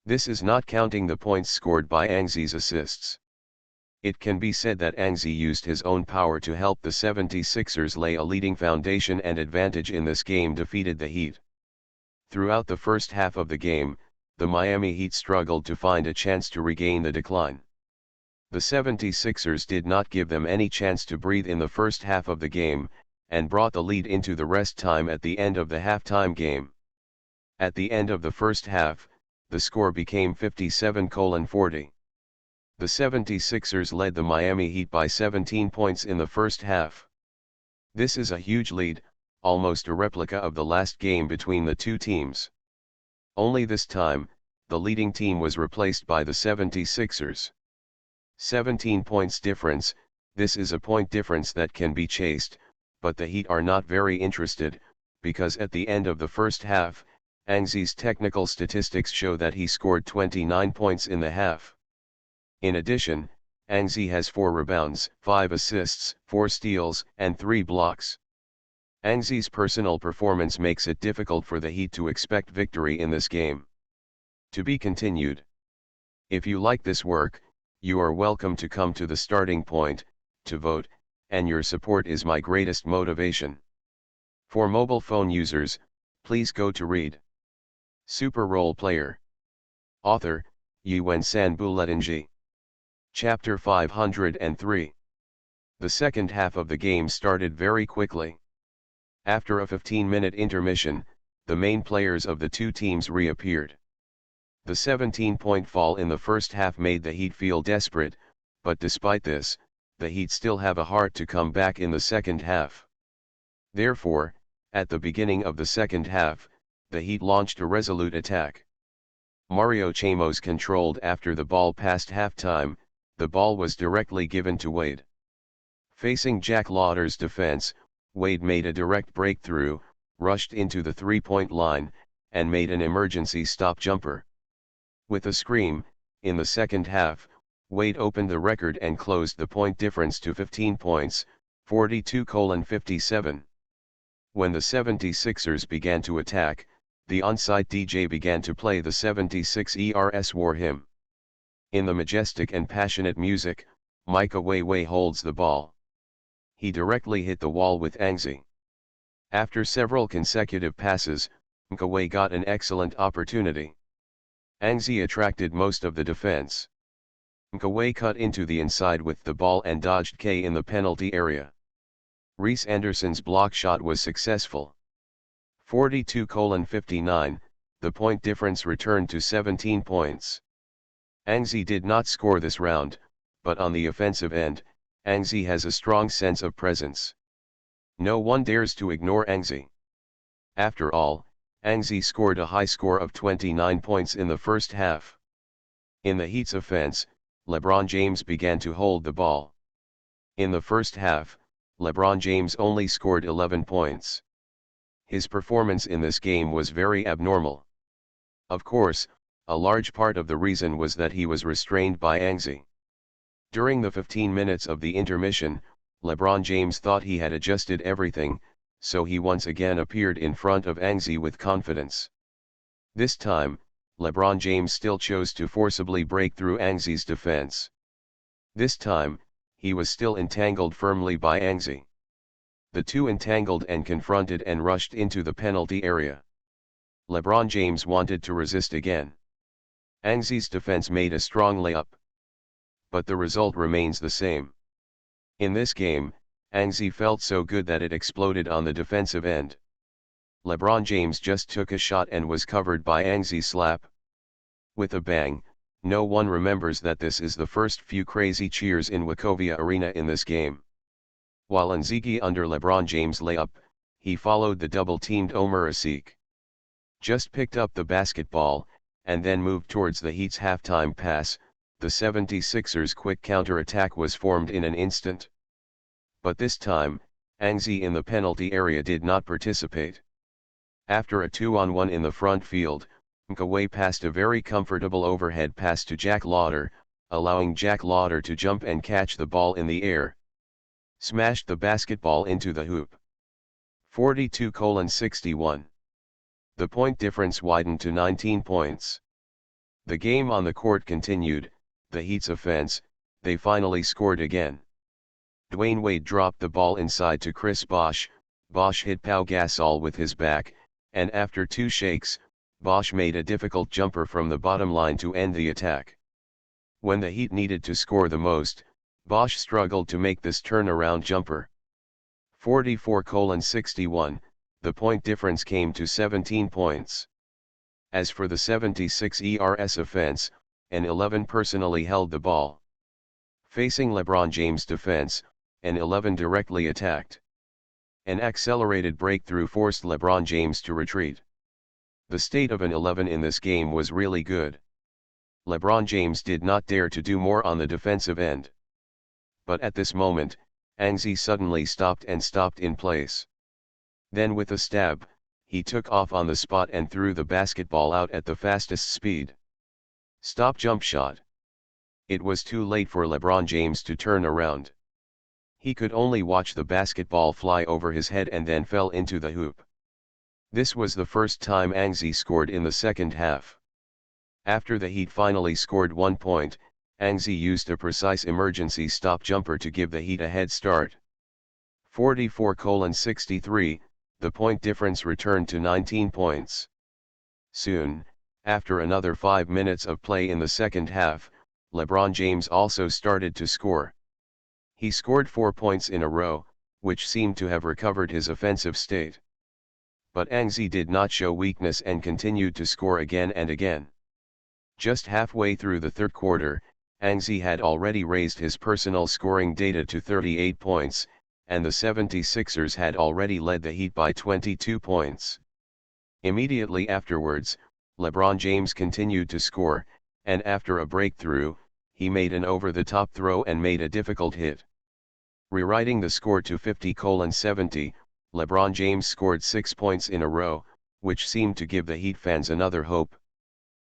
Speaker 1: This is not counting the points scored by Anxi's assists. It can be said that Anxi used his own power to help the 76ers lay a leading foundation and advantage in this game defeated the Heat. Throughout the first half of the game, the Miami Heat struggled to find a chance to regain the decline. The 76ers did not give them any chance to breathe in the first half of the game, and brought the lead into the rest time at the end of the halftime game. At the end of the first half, the score became 57-40. The 76ers led the Miami Heat by 17 points in the first half. This is a huge lead, almost a replica of the last game between the two teams. Only this time, the leading team was replaced by the 76ers. 17 points difference. This is a point difference that can be chased, but the Heat are not very interested, because at the end of the first half, Anxi's technical statistics show that he scored 29 points in the half. In addition, Anxi has 4 rebounds, 5 assists, 4 steals, and 3 blocks. Anxi's personal performance makes it difficult for the Heat to expect victory in this game. To be continued. If you like this work, you are welcome to come to the starting point, to vote, and your support is my greatest motivation. For mobile phone users, please go to read. Super Role Player. Author, Yuen San Buletinji. Chapter 503. The second half of the game started very quickly. After a 15-minute intermission, the main players of the two teams reappeared. The 17-point fall in the first half made the Heat feel desperate, but despite this, the Heat still have a heart to come back in the second half. Therefore, at the beginning of the second half, the Heat launched a resolute attack. Mario Chamos controlled after the ball passed halftime. The ball was directly given to Wade. Facing Jack Lauder's defense, Wade made a direct breakthrough, rushed into the three-point line, and made an emergency stop jumper. With a scream, in the second half, Wade opened the record and closed the point difference to 15 points, 42-57. When the 76ers began to attack, the on-site DJ began to play the 76 ERS war hymn. In the majestic and passionate music, Micah Weiwei holds the ball. He directly hit the wall with Angzi. After several consecutive passes, Weiwei got an excellent opportunity. Angzi attracted most of the defense. Weiwei cut into the inside with the ball and dodged K in the penalty area. Reese Anderson's block shot was successful. 42:59, the point difference returned to 17 points. Angzi did not score this round, but on the offensive end, Angzi has a strong sense of presence. No one dares to ignore Angzi. After all, Angzi scored a high score of 29 points in the first half. In the Heat's offense, LeBron James began to hold the ball. In the first half, LeBron James only scored 11 points. His performance in this game was very abnormal. Of course, a large part of the reason was that he was restrained by Angzi. During the 15 minutes of the intermission, LeBron James thought he had adjusted everything, so he once again appeared in front of Angzi with confidence. This time, LeBron James still chose to forcibly break through Angzi's defense. This time, he was still entangled firmly by Angzi. The two entangled and confronted and rushed into the penalty area. LeBron James wanted to resist again. Angzi's defense made a strong layup. But the result remains the same. In this game, Angzi felt so good that it exploded on the defensive end. LeBron James just took a shot and was covered by Angzi's slap. With a bang, no one remembers that this is the first few crazy cheers in Wachovia Arena in this game. While Nziki under LeBron James' layup, he followed the double-teamed Omer Asik. Just picked up the basketball, and then moved towards the Heat's halftime pass. The 76ers' quick counter-attack was formed in an instant. But this time, Angzi in the penalty area did not participate. After a 2-on-1 in the front field, Weiwei passed a very comfortable overhead pass to Jack Lauder, allowing Jack Lauder to jump and catch the ball in the air. Smashed the basketball into the hoop. 42:61. The point difference widened to 19 points. The game on the court continued. The Heat's offense, they finally scored again. Dwayne Wade dropped the ball inside to Chris Bosh. Bosh hit Pau Gasol with his back, and after two shakes, Bosh made a difficult jumper from the bottom line to end the attack. When the Heat needed to score the most, Bosh struggled to make this turnaround jumper. 44:61, the point difference came to 17 points. As for the 76 ERS offense, an 11 personally held the ball. Facing LeBron James' defense, an 11 directly attacked. An accelerated breakthrough forced LeBron James to retreat. The state of an 11 in this game was really good. LeBron James did not dare to do more on the defensive end. But at this moment, Angzi suddenly stopped in place. Then with a stab, he took off on the spot and threw the basketball out at the fastest speed. Stop jump shot. It was too late for LeBron James to turn around. He could only watch the basketball fly over his head and then fell into the hoop. This was the first time Angzi scored in the second half. After the Heat finally scored 1 point, Angzi used a precise emergency stop jumper to give the Heat a head start. 44:63, the point difference returned to 19 points. Soon, after another 5 minutes of play in the second half, LeBron James also started to score. He scored 4 points in a row, which seemed to have recovered his offensive state. But Angzi did not show weakness and continued to score again and again. Just halfway through the third quarter, Angzi had already raised his personal scoring data to 38 points, and the 76ers had already led the Heat by 22 points. Immediately afterwards, LeBron James continued to score, and after a breakthrough, he made an over-the-top throw and made a difficult hit. Rewriting the score to 50:70, LeBron James scored 6 points in a row, which seemed to give the Heat fans another hope.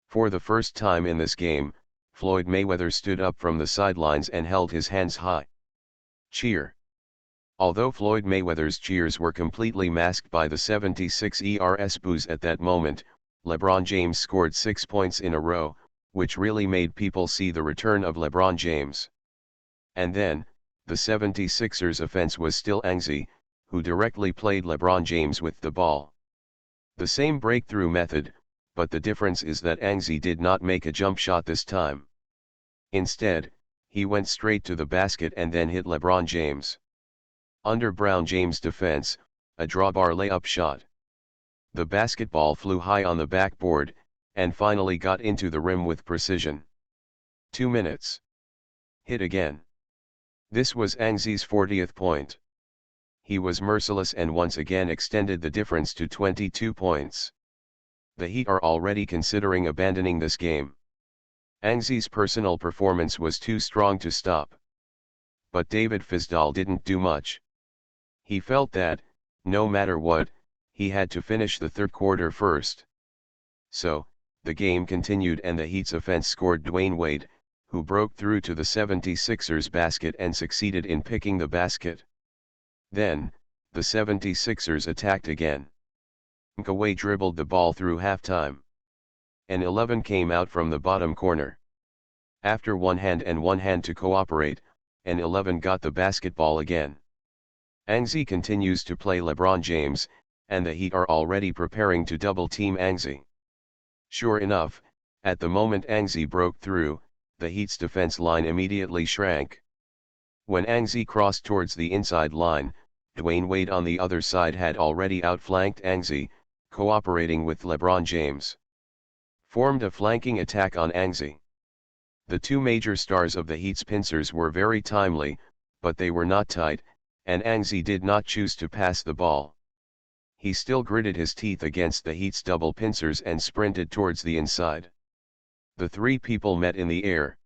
Speaker 1: For the first time in this game, Floyd Mayweather stood up from the sidelines and held his hands high. Cheer! Although Floyd Mayweather's cheers were completely masked by the 76 ERS boos at that moment, LeBron James scored 6 points in a row, which really made people see the return of LeBron James. And then, the 76ers offense was still Anxi, who directly played LeBron James with the ball. The same breakthrough method, but the difference is that Anxi did not make a jump shot this time. Instead, he went straight to the basket and then hit LeBron James. Under Brown James' defense, a drawbar layup shot. The basketball flew high on the backboard, and finally got into the rim with precision. 2 minutes. Hit again. This was Anxi's 40th point. He was merciless and once again extended the difference to 22 points. The Heat are already considering abandoning this game. Anxi's personal performance was too strong to stop. But David Fizdale didn't do much. He felt that, no matter what, he had to finish the third quarter first. So, the game continued and the Heat's offense scored Dwayne Wade, who broke through to the 76ers basket and succeeded in picking the basket. Then, the 76ers attacked again. Wade dribbled the ball through halftime. An 11 came out from the bottom corner. After one hand to cooperate, an 11 got the basketball again. Anxi continues to play LeBron James, and the Heat are already preparing to double-team Anxi. Sure enough, at the moment Anxi broke through, the Heat's defense line immediately shrank. When Anxi crossed towards the inside line, Dwayne Wade on the other side had already outflanked Anxi, cooperating with LeBron James. Formed a flanking attack on Anxi. The two major stars of the Heat's pincers were very timely, but they were not tight, and Anxi did not choose to pass the ball. He still gritted his teeth against the Heat's double pincers and sprinted towards the inside. The three people met in the air.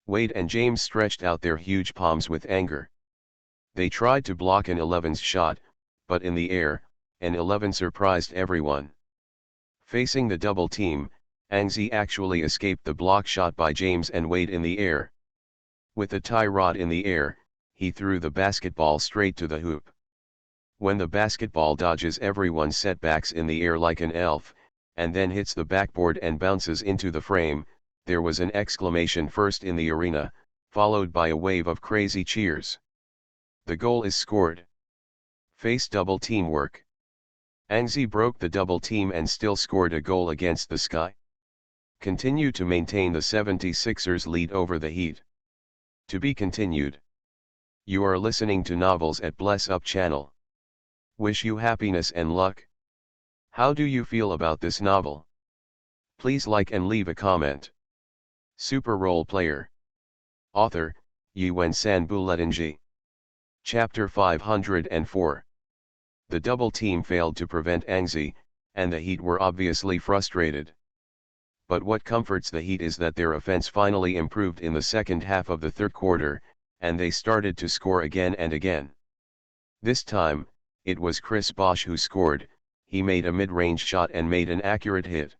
Speaker 1: Wade and James stretched out their huge palms with anger. They tried to block an 11's shot, but in the air, an 11 surprised everyone. Facing the double team, Anxi actually escaped the block shot by James and Wade in the air. With a tie rod in the air, he threw the basketball straight to the hoop. When the basketball dodges everyone's setbacks in the air like an elf, and then hits the backboard and bounces into the frame, there was an exclamation first in the arena, followed by a wave of crazy cheers. The goal is scored. Face double teamwork. Anxi broke the double team and still scored a goal against the Sky. Continue to maintain the 76ers lead over the Heat. To be continued. You are listening to Novels at Bless Up channel. Wish you happiness and luck. How do you feel about this novel? Please like and leave a comment. Super Role Player. Author, Yuen San Buletinji. Chapter 504. The double team failed to prevent Anxi, and the Heat were obviously frustrated. But what comforts the Heat is that their offense finally improved in the second half of the third quarter, and they started to score again and again. This time, it was Chris Bosh who scored. He made a mid-range shot and made an accurate hit.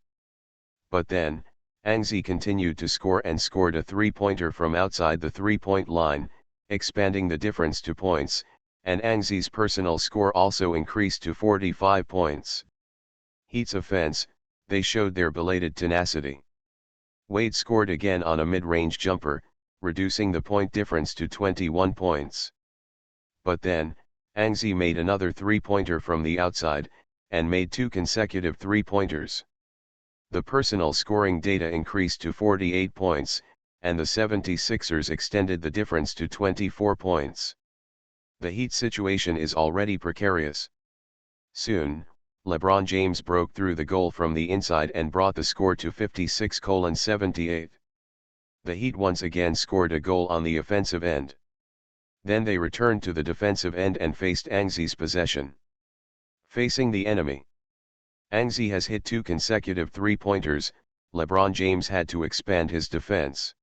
Speaker 1: But then, Anxi continued to score and scored a three-pointer from outside the three-point line, expanding the difference to points, and Anxi's personal score also increased to 45 points. Heat's offense, they showed their belated tenacity. Wade scored again on a mid-range jumper, reducing the point difference to 21 points. But then, Anxi made another three-pointer from the outside, and made two consecutive three-pointers. The personal scoring data increased to 48 points, and the 76ers extended the difference to 24 points. The Heat situation is already precarious. Soon, LeBron James broke through the goal from the inside and brought the score to 56-78. The Heat once again scored a goal on the offensive end. Then they returned to the defensive end and faced Anxi's possession. Facing the enemy. Anxi has hit two consecutive three-pointers. LeBron James had to expand his defense.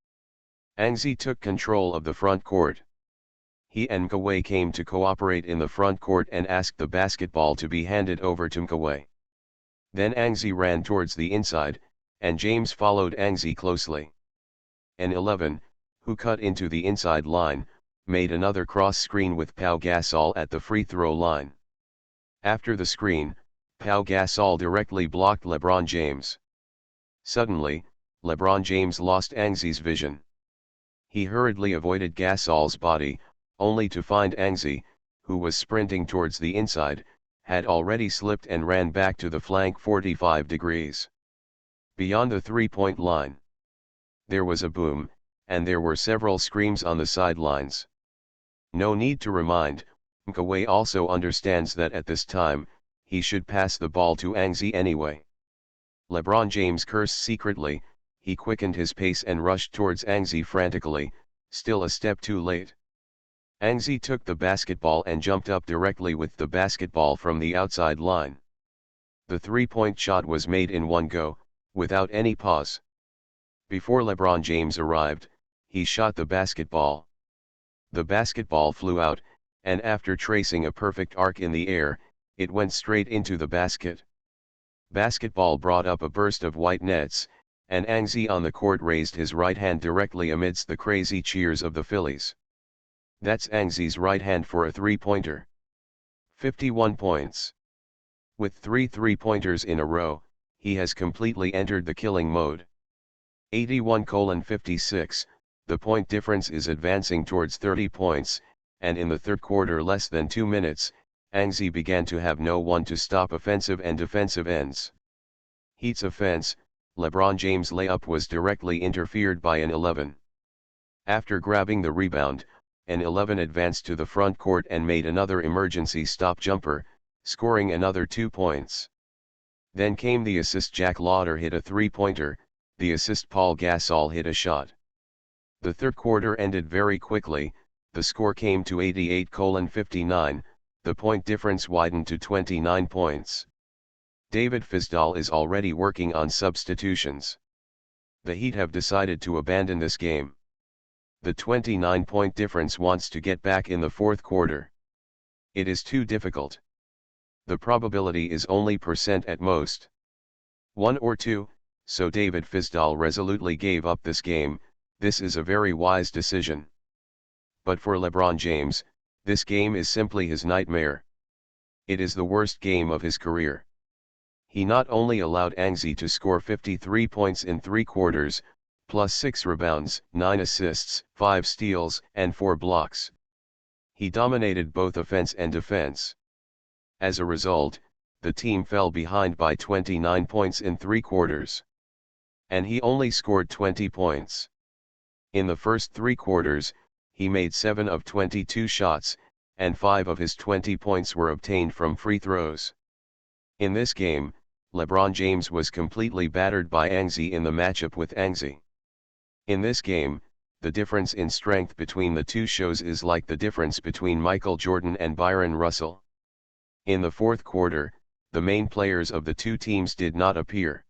Speaker 1: Anxi took control of the front court. He and Mkaway came to cooperate in the front court and asked the basketball to be handed over to Mkaway. Then Anxi ran towards the inside, and James followed Anxi closely. An 11, who cut into the inside line, made another cross screen with Pau Gasol at the free throw line. After the screen, Pau Gasol directly blocked LeBron James. Suddenly, LeBron James lost Angzi's vision. He hurriedly avoided Gasol's body, only to find Angzi, who was sprinting towards the inside, had already slipped and ran back to the flank 45 degrees. Beyond the three-point line, there was a boom, and there were several screams on the sidelines. No need to remind, Mkaway also understands that at this time, he should pass the ball to Angzi anyway. LeBron James cursed secretly, he quickened his pace and rushed towards Angzi frantically, still a step too late. Angzi took the basketball and jumped up directly with the basketball from the outside line. The three-point shot was made in one go, without any pause. Before LeBron James arrived, he shot the basketball. The basketball flew out, and after tracing a perfect arc in the air, it went straight into the basket. Basketball brought up a burst of white nets, and Angzi on the court raised his right hand directly amidst the crazy cheers of the Phillies. That's Angzi's right hand for a three-pointer. 51 points. With 3 three-pointers in a row, he has completely entered the killing mode. 81:56, the point difference is advancing towards 30 points, and in the third quarter, less than 2 minutes, Angzi began to have no one to stop offensive and defensive ends. Heat's offense, LeBron James' layup was directly interfered by an 11. After grabbing the rebound, an 11 advanced to the front court and made another emergency stop jumper, scoring another 2 points. Then came the assist. Jack Lauder hit a three-pointer, the assist Paul Gasol hit a shot. The third quarter ended very quickly, the score came to 88:59, the point difference widened to 29 points. David Fizdale is already working on substitutions. The Heat have decided to abandon this game. The 29-point difference wants to get back in the fourth quarter. It is too difficult. The probability is only % at most. 1 or 2, so David Fizdale resolutely gave up this game. This is a very wise decision. But for LeBron James, this game is simply his nightmare. It is the worst game of his career. He not only allowed Angzi to score 53 points in 3 quarters, plus 6 rebounds, 9 assists, 5 steals, and 4 blocks. He dominated both offense and defense. As a result, the team fell behind by 29 points in 3 quarters. And he only scored 20 points. In the first 3 quarters, he made 7 of 22 shots, and 5 of his 20 points were obtained from free throws. In this game, LeBron James was completely battered by Angzi in the matchup with Angzi. In this game, the difference in strength between the two shows is like the difference between Michael Jordan and Byron Russell. In the fourth quarter, the main players of the two teams did not appear.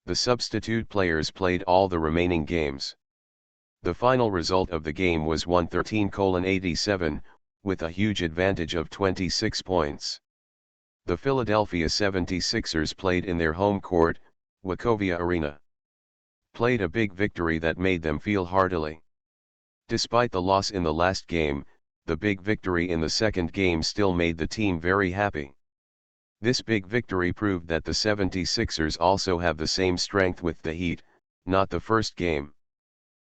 Speaker 1: The substitute players played all the remaining games. The final result of the game was 113:87, with a huge advantage of 26 points. The Philadelphia 76ers played in their home court, Wachovia Arena. Played a big victory that made them feel heartily. Despite the loss in the last game, the big victory in the second game still made the team very happy. This big victory proved that the 76ers also have the same strength with the Heat, not the first game.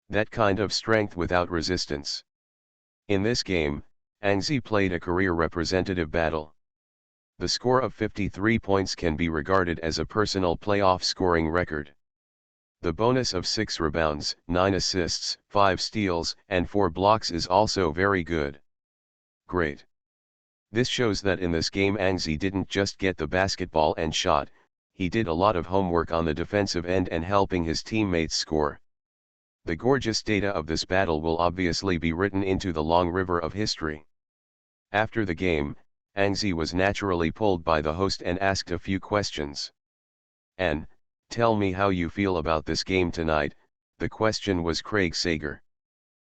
Speaker 1: That kind of strength without resistance. In this game, Angzi played a career representative battle. The score of 53 points can be regarded as a personal playoff scoring record. The bonus of 6 rebounds, 9 assists, 5 steals, and 4 blocks is also very good. Great. This shows that in this game Angzi didn't just get the basketball and shot, he did a lot of homework on the defensive end and helping his teammates score. The gorgeous data of this battle will obviously be written into the long river of history. After the game, Angzi was naturally pulled by the host and asked a few questions. "And, tell me how you feel about this game tonight," the question was Craig Sager.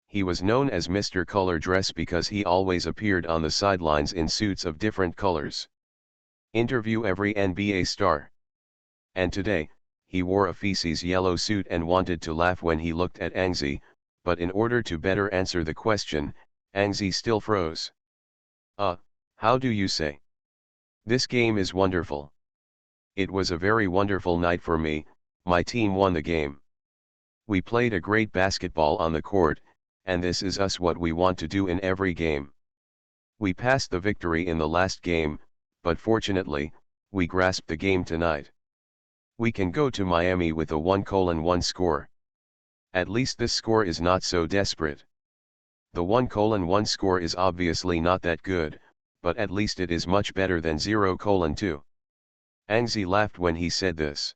Speaker 1: He was known as Mr. Color Dress because he always appeared on the sidelines in suits of different colors. Interview every NBA star. And today, he wore a feces yellow suit and wanted to laugh when he looked at Angzi, but in order to better answer the question, Anxi still froze. How do you say? This game is wonderful. It was a very wonderful night for me, my team won the game. We played a great basketball on the court, and this is us what we want to do in every game. We passed the victory in the last game, but fortunately, we grasped the game tonight. We can go to Miami with a 1:1 score. At least this score is not so desperate. The 1:1 score is obviously not that good, but at least it is much better than 0:2. Anxi laughed when he said this.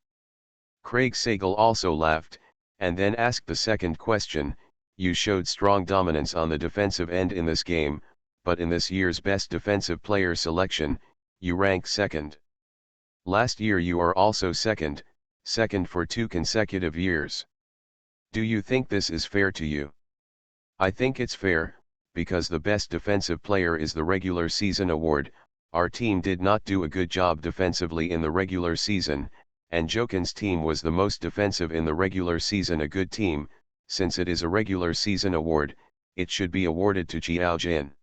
Speaker 1: Craig Sagal also laughed, and then asked the second question. You showed strong dominance on the defensive end in this game, but in this year's best defensive player selection, you rank second. Last year you are also second for 2 consecutive years. Do you think this is fair to you? I think it's fair, because the best defensive player is the regular season award. Our team did not do a good job defensively in the regular season, and Jokin's team was the most defensive in the regular season. A good team, since it is a regular season award, it should be awarded to Xiao Jin.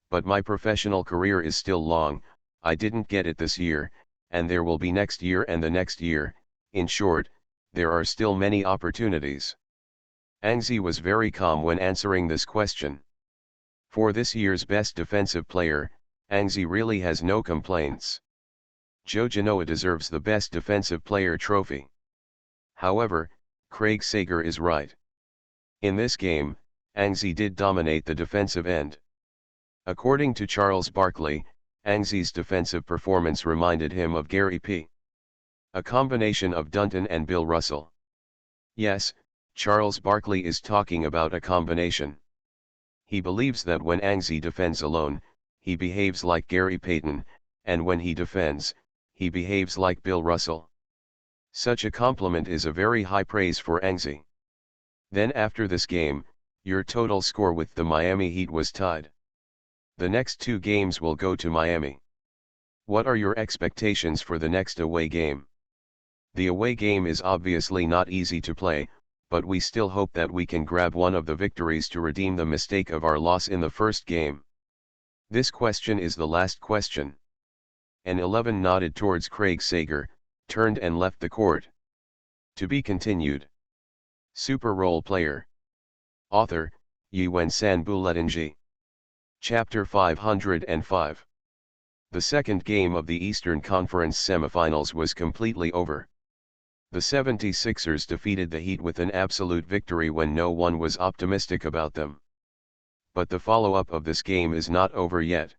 Speaker 1: But my professional career is still long, I didn't get it this year, and there will be next year and the next year. In short, there are still many opportunities. Anxi was very calm when answering this question. For this year's best defensive player, Anxi really has no complaints. Joe Genoa deserves the best defensive player trophy. However, Craig Sager is right. In this game, Anxi did dominate the defensive end. According to Charles Barkley, Anxi's defensive performance reminded him of Gary P. A combination of Dunton and Bill Russell. Yes, Charles Barkley is talking about a combination. He believes that when Anxi defends alone, he behaves like Gary Payton, and when he defends, he behaves like Bill Russell. Such a compliment is a very high praise for Anxi. Then after this game, your total score with the Miami Heat was tied. The next 2 games will go to Miami. What are your expectations for the next away game? The away game is obviously not easy to play, but we still hope that we can grab one of the victories to redeem the mistake of our loss in the first game. This question is the last question. An 11 nodded towards Craig Sager, turned and left the court. To be continued. Super Role Player. Author, Yuen San Buletinji. Chapter 505. The second game of the Eastern Conference semifinals was completely over. The 76ers defeated the Heat with an absolute victory when no one was optimistic about them. But the follow-up of this game is not over yet.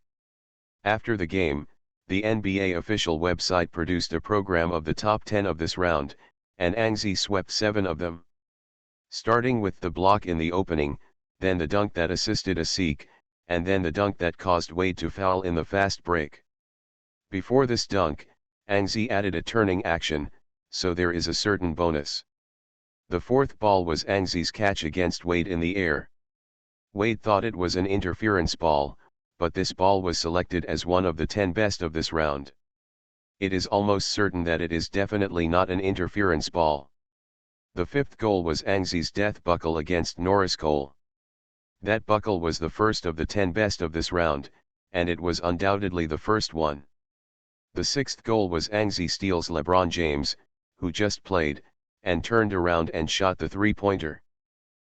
Speaker 1: After the game, the NBA official website produced a program of the top 10 of this round, and Anxi swept 7 of them. Starting with the block in the opening, then the dunk that assisted a seek, and then the dunk that caused Wade to foul in the fast break. Before this dunk, Anxi added a turning action, so there is a certain bonus. The fourth ball was Anxi's catch against Wade in the air. Wade thought it was an interference ball, but this ball was selected as one of the 10 best of this round. It is almost certain that it is definitely not an interference ball. The fifth goal was Anxi's death buckle against Norris Cole. That buckle was the first of the 10 best of this round, and it was undoubtedly the first one. The sixth goal was Anxi steals LeBron James, who just played, and turned around and shot the three-pointer.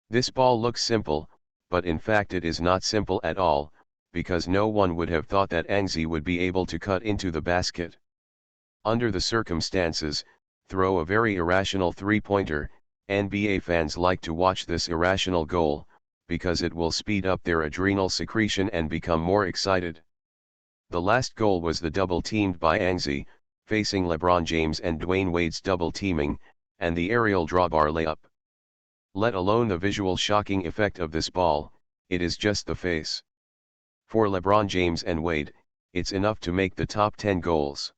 Speaker 1: This ball looks simple, but in fact it is not simple at all, because no one would have thought that Anxi would be able to cut into the basket. Under the circumstances, throw a very irrational three-pointer. NBA fans like to watch this irrational goal, because it will speed up their adrenal secretion and become more excited. The last goal was the double teamed by Anxi, facing LeBron James and Dwayne Wade's double teaming, and the aerial drawbar layup. Let alone the visual shocking effect of this ball, it is just the face. For LeBron James and Wade, it's enough to make the top 10 goals.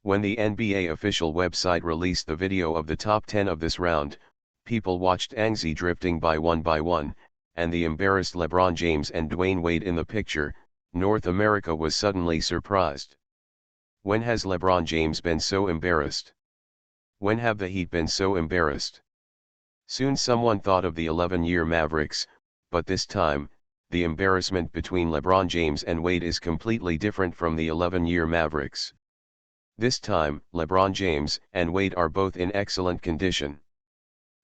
Speaker 1: When the NBA official website released the video of the top 10 of this round, people watched Anxi drifting by one, and the embarrassed LeBron James and Dwayne Wade in the picture. North America was suddenly surprised. When has LeBron James been so embarrassed? When have the Heat been so embarrassed? Soon someone thought of the 11-year Mavericks, but this time, the embarrassment between LeBron James and Wade is completely different from the 11-year Mavericks. This time, LeBron James and Wade are both in excellent condition.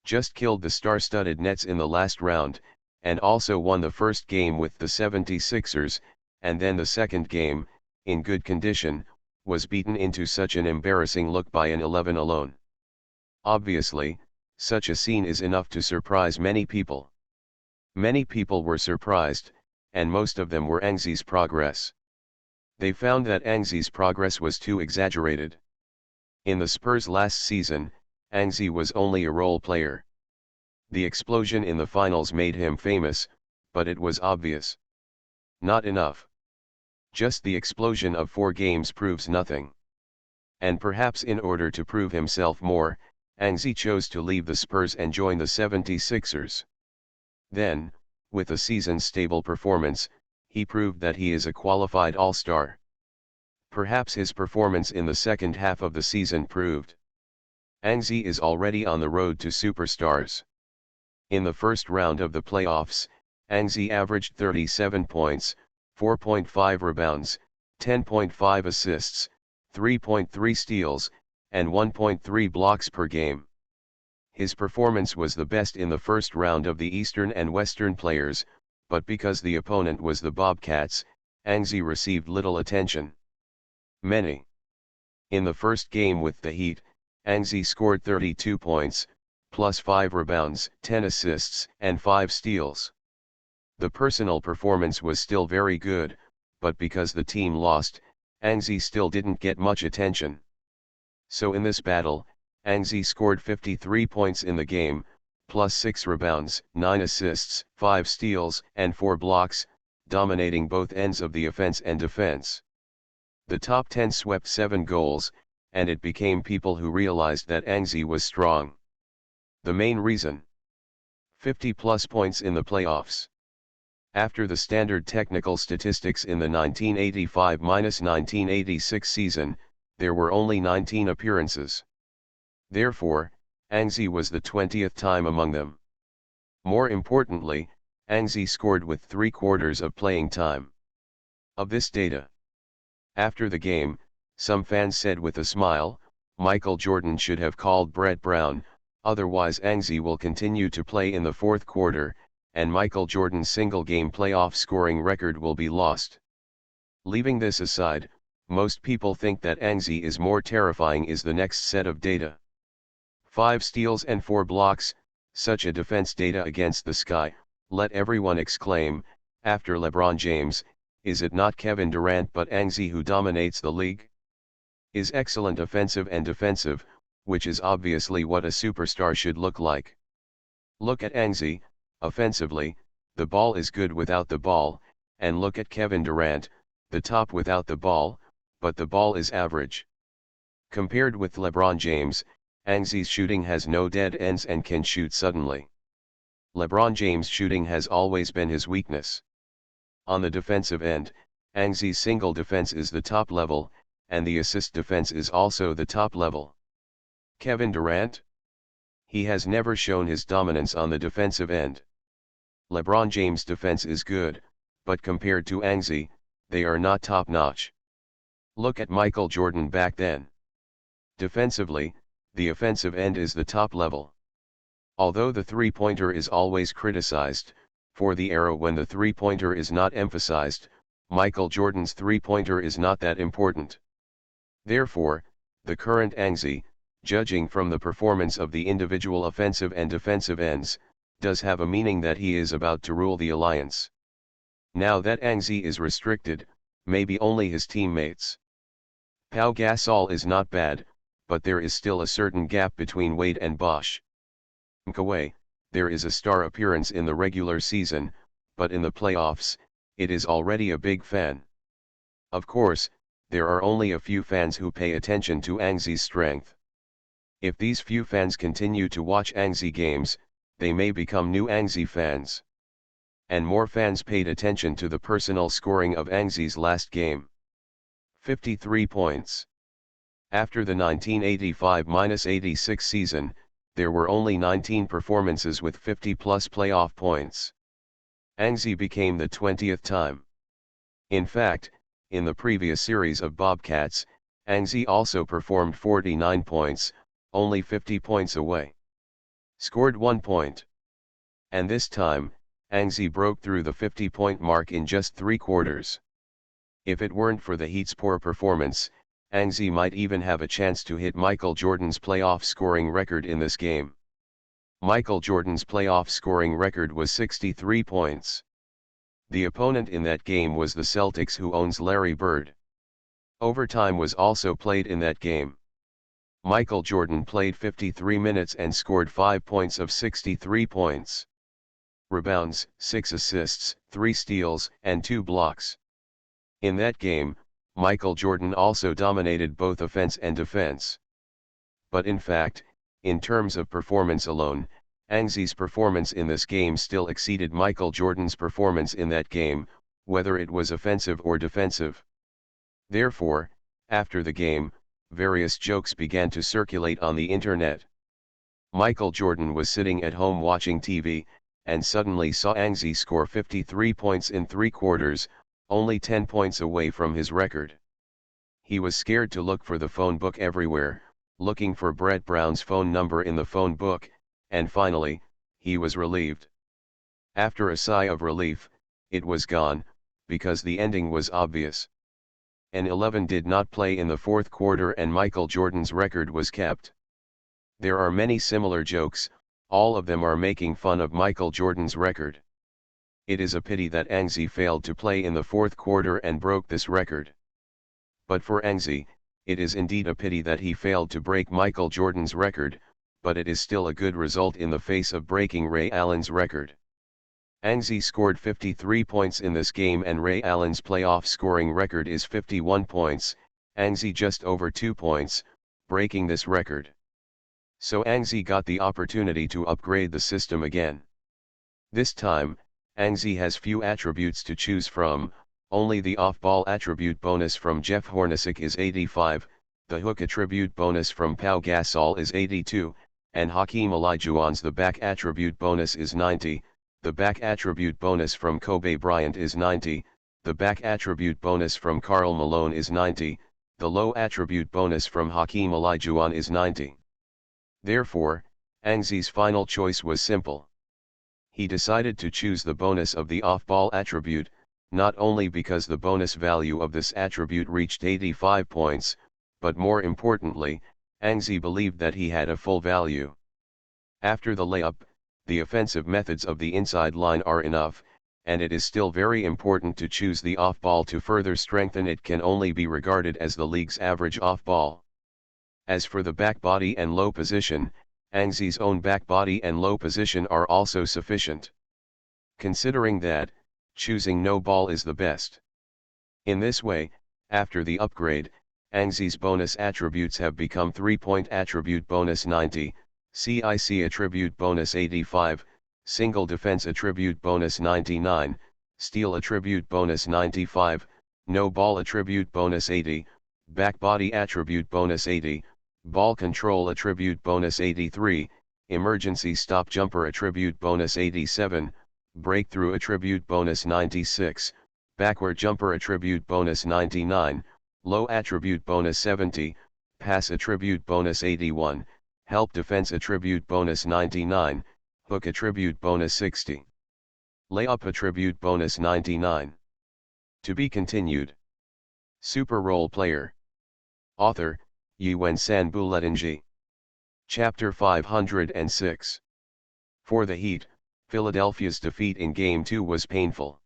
Speaker 1: Just killed the star-studded Nets in the last round, and also won the first game with the 76ers, and then the second game, in good condition, was beaten into such an embarrassing look by an 11 alone. Obviously, such a scene is enough to surprise many people. Many people were surprised, and most of them were Angzi's progress. They found that Angzi's progress was too exaggerated. In the Spurs last season, Angzi was only a role player. The explosion in the finals made him famous, but it was obvious. Not enough. Just the explosion of 4 games proves nothing. And perhaps in order to prove himself more, Angzi chose to leave the Spurs and join the 76ers. Then, with a season's stable performance, he proved that he is a qualified all-star. Perhaps his performance in the second half of the season proved. Angzi is already on the road to superstars. In the first round of the playoffs, Angzi averaged 37 points, 4.5 rebounds, 10.5 assists, 3.3 steals, and 1.3 blocks per game. His performance was the best in the first round of the Eastern and Western players, but because the opponent was the Bobcats, Angzi received little attention. In the first game with the Heat, Angzi scored 32 points, plus 5 rebounds, 10 assists, and 5 steals. The personal performance was still very good, but because the team lost, Angzi still didn't get much attention. So in this battle, Angzi scored 53 points in the game, plus 6 rebounds, 9 assists, 5 steals, and 4 blocks, dominating both ends of the offense and defense. The top 10 swept 7 goals, and it became people who realized that Angzi was strong. The main reason: 50-plus points in the playoffs. After the standard technical statistics in the 1985-1986 season, there were only 19 appearances. Therefore, Angzi was the 20th time among them. More importantly, Angzi scored with 3/4 of playing time. Of this data, after the game, some fans said with a smile, Michael Jordan should have called Brett Brown, otherwise Angzi will continue to play in the fourth quarter, and Michael Jordan's single-game playoff scoring record will be lost. Leaving this aside, most people think that Angzi is more terrifying is the next set of data. 5 steals and 4 blocks, such a defense data against the sky, let everyone exclaim, after LeBron James, is it not Kevin Durant but Angzi who dominates the league? Is excellent offensive and defensive, which is obviously what a superstar should look like. Look at Angzi, offensively, the ball is good without the ball, and look at Kevin Durant, the top without the ball, but the ball is average. Compared with LeBron James, Angzi's shooting has no dead ends and can shoot suddenly. LeBron James' shooting has always been his weakness. On the defensive end, Angzi's single defense is the top level, and the assist defense is also the top level. Kevin Durant? He has never shown his dominance on the defensive end. LeBron James' defense is good, but compared to Angzi, they are not top-notch. Look at Michael Jordan back then. Defensively, the offensive end is the top level. Although the three-pointer is always criticized, for the era when the three-pointer is not emphasized, Michael Jordan's three-pointer is not that important. Therefore, the current Angzi, judging from the performance of the individual offensive and defensive ends, does have a meaning that he is about to rule the alliance. Now that Angzi is restricted, maybe only his teammates. Pau Gasol is not bad, but there is still a certain gap between Wade and Bosh. Kawhi, there is a star appearance in the regular season, but in the playoffs, it is already a big fan. Of course, there are only a few fans who pay attention to Angzi's strength. If these few fans continue to watch Angzi games, they may become new Angzi fans. And more fans paid attention to the personal scoring of Angzi's last game. 53 points. After the 1985-86 season, there were only 19 performances with 50-plus playoff points. Anxi became the 20th time. In fact, in the previous series of Bobcats, Anxi also performed 49 points, only 50 points away. Scored 1 point. And this time, Anxi broke through the 50-point mark in just 3 quarters. If it weren't for the Heat's poor performance, Anxi might even have a chance to hit Michael Jordan's playoff scoring record in this game. Michael Jordan's playoff scoring record was 63 points. The opponent in that game was the Celtics, who owns Larry Bird. Overtime was also played in that game. Michael Jordan played 53 minutes and scored 5 points of 63 points. Rebounds, 6 assists, 3 steals, and 2 blocks. In that game, Michael Jordan also dominated both offense and defense. But in fact, in terms of performance alone, Anxi's performance in this game still exceeded Michael Jordan's performance in that game, whether it was offensive or defensive. Therefore, after the game, various jokes began to circulate on the internet. Michael Jordan was sitting at home watching TV, and suddenly saw Anxi score 53 points in 3 quarters, only 10 points away from his record. He was scared to look for the phone book everywhere, looking for Brett Brown's phone number in the phone book, and finally, he was relieved. After a sigh of relief, it was gone, because the ending was obvious. An 11 did not play in the fourth quarter and Michael Jordan's record was kept. There are many similar jokes, all of them are making fun of Michael Jordan's record. It is a pity that Anxi failed to play in the fourth quarter and broke this record. But for Anxi, it is indeed a pity that he failed to break Michael Jordan's record, but it is still a good result in the face of breaking Ray Allen's record. Anxi scored 53 points in this game and Ray Allen's playoff scoring record is 51 points, Anxi just over 2 points, breaking this record. So Anxi got the opportunity to upgrade the system again. This time, Anxi has few attributes to choose from, only the off-ball attribute bonus from Jeff Hornacek is 85, the hook attribute bonus from Pau Gasol is 82, and Hakeem Olajuwon's the back attribute bonus is 90, the back attribute bonus from Kobe Bryant is 90, the back attribute bonus from Karl Malone is 90, the low attribute bonus from Hakeem Olajuwon is 90. Therefore, Anxi's final choice was simple. He decided to choose the bonus of the off-ball attribute, not only because the bonus value of this attribute reached 85 points, but more importantly, Anxi believed that he had a full value. After the layup, the offensive methods of the inside line are enough, and it is still very important to choose the off-ball to further strengthen it can only be regarded as the league's average off-ball. As for the back body and low position, Anxi's own back body and low position are also sufficient. Considering that, choosing no ball is the best. In this way, after the upgrade, Anxi's bonus attributes have become 3-point attribute bonus 90, CIC attribute bonus 85, single defense attribute bonus 99, steal attribute bonus 95, no ball attribute bonus 80, back body attribute bonus 80, ball control attribute bonus 83, emergency stop jumper attribute bonus 87, breakthrough attribute bonus 96, backward jumper attribute bonus 99, low attribute bonus 70, pass attribute bonus 81, help defense attribute bonus 99, hook attribute bonus 60. Layup attribute bonus 99. To be continued. Super Role Player. Author, Yuen-San Buletinji. Chapter 506. For the Heat, Philadelphia's defeat in Game 2 was painful.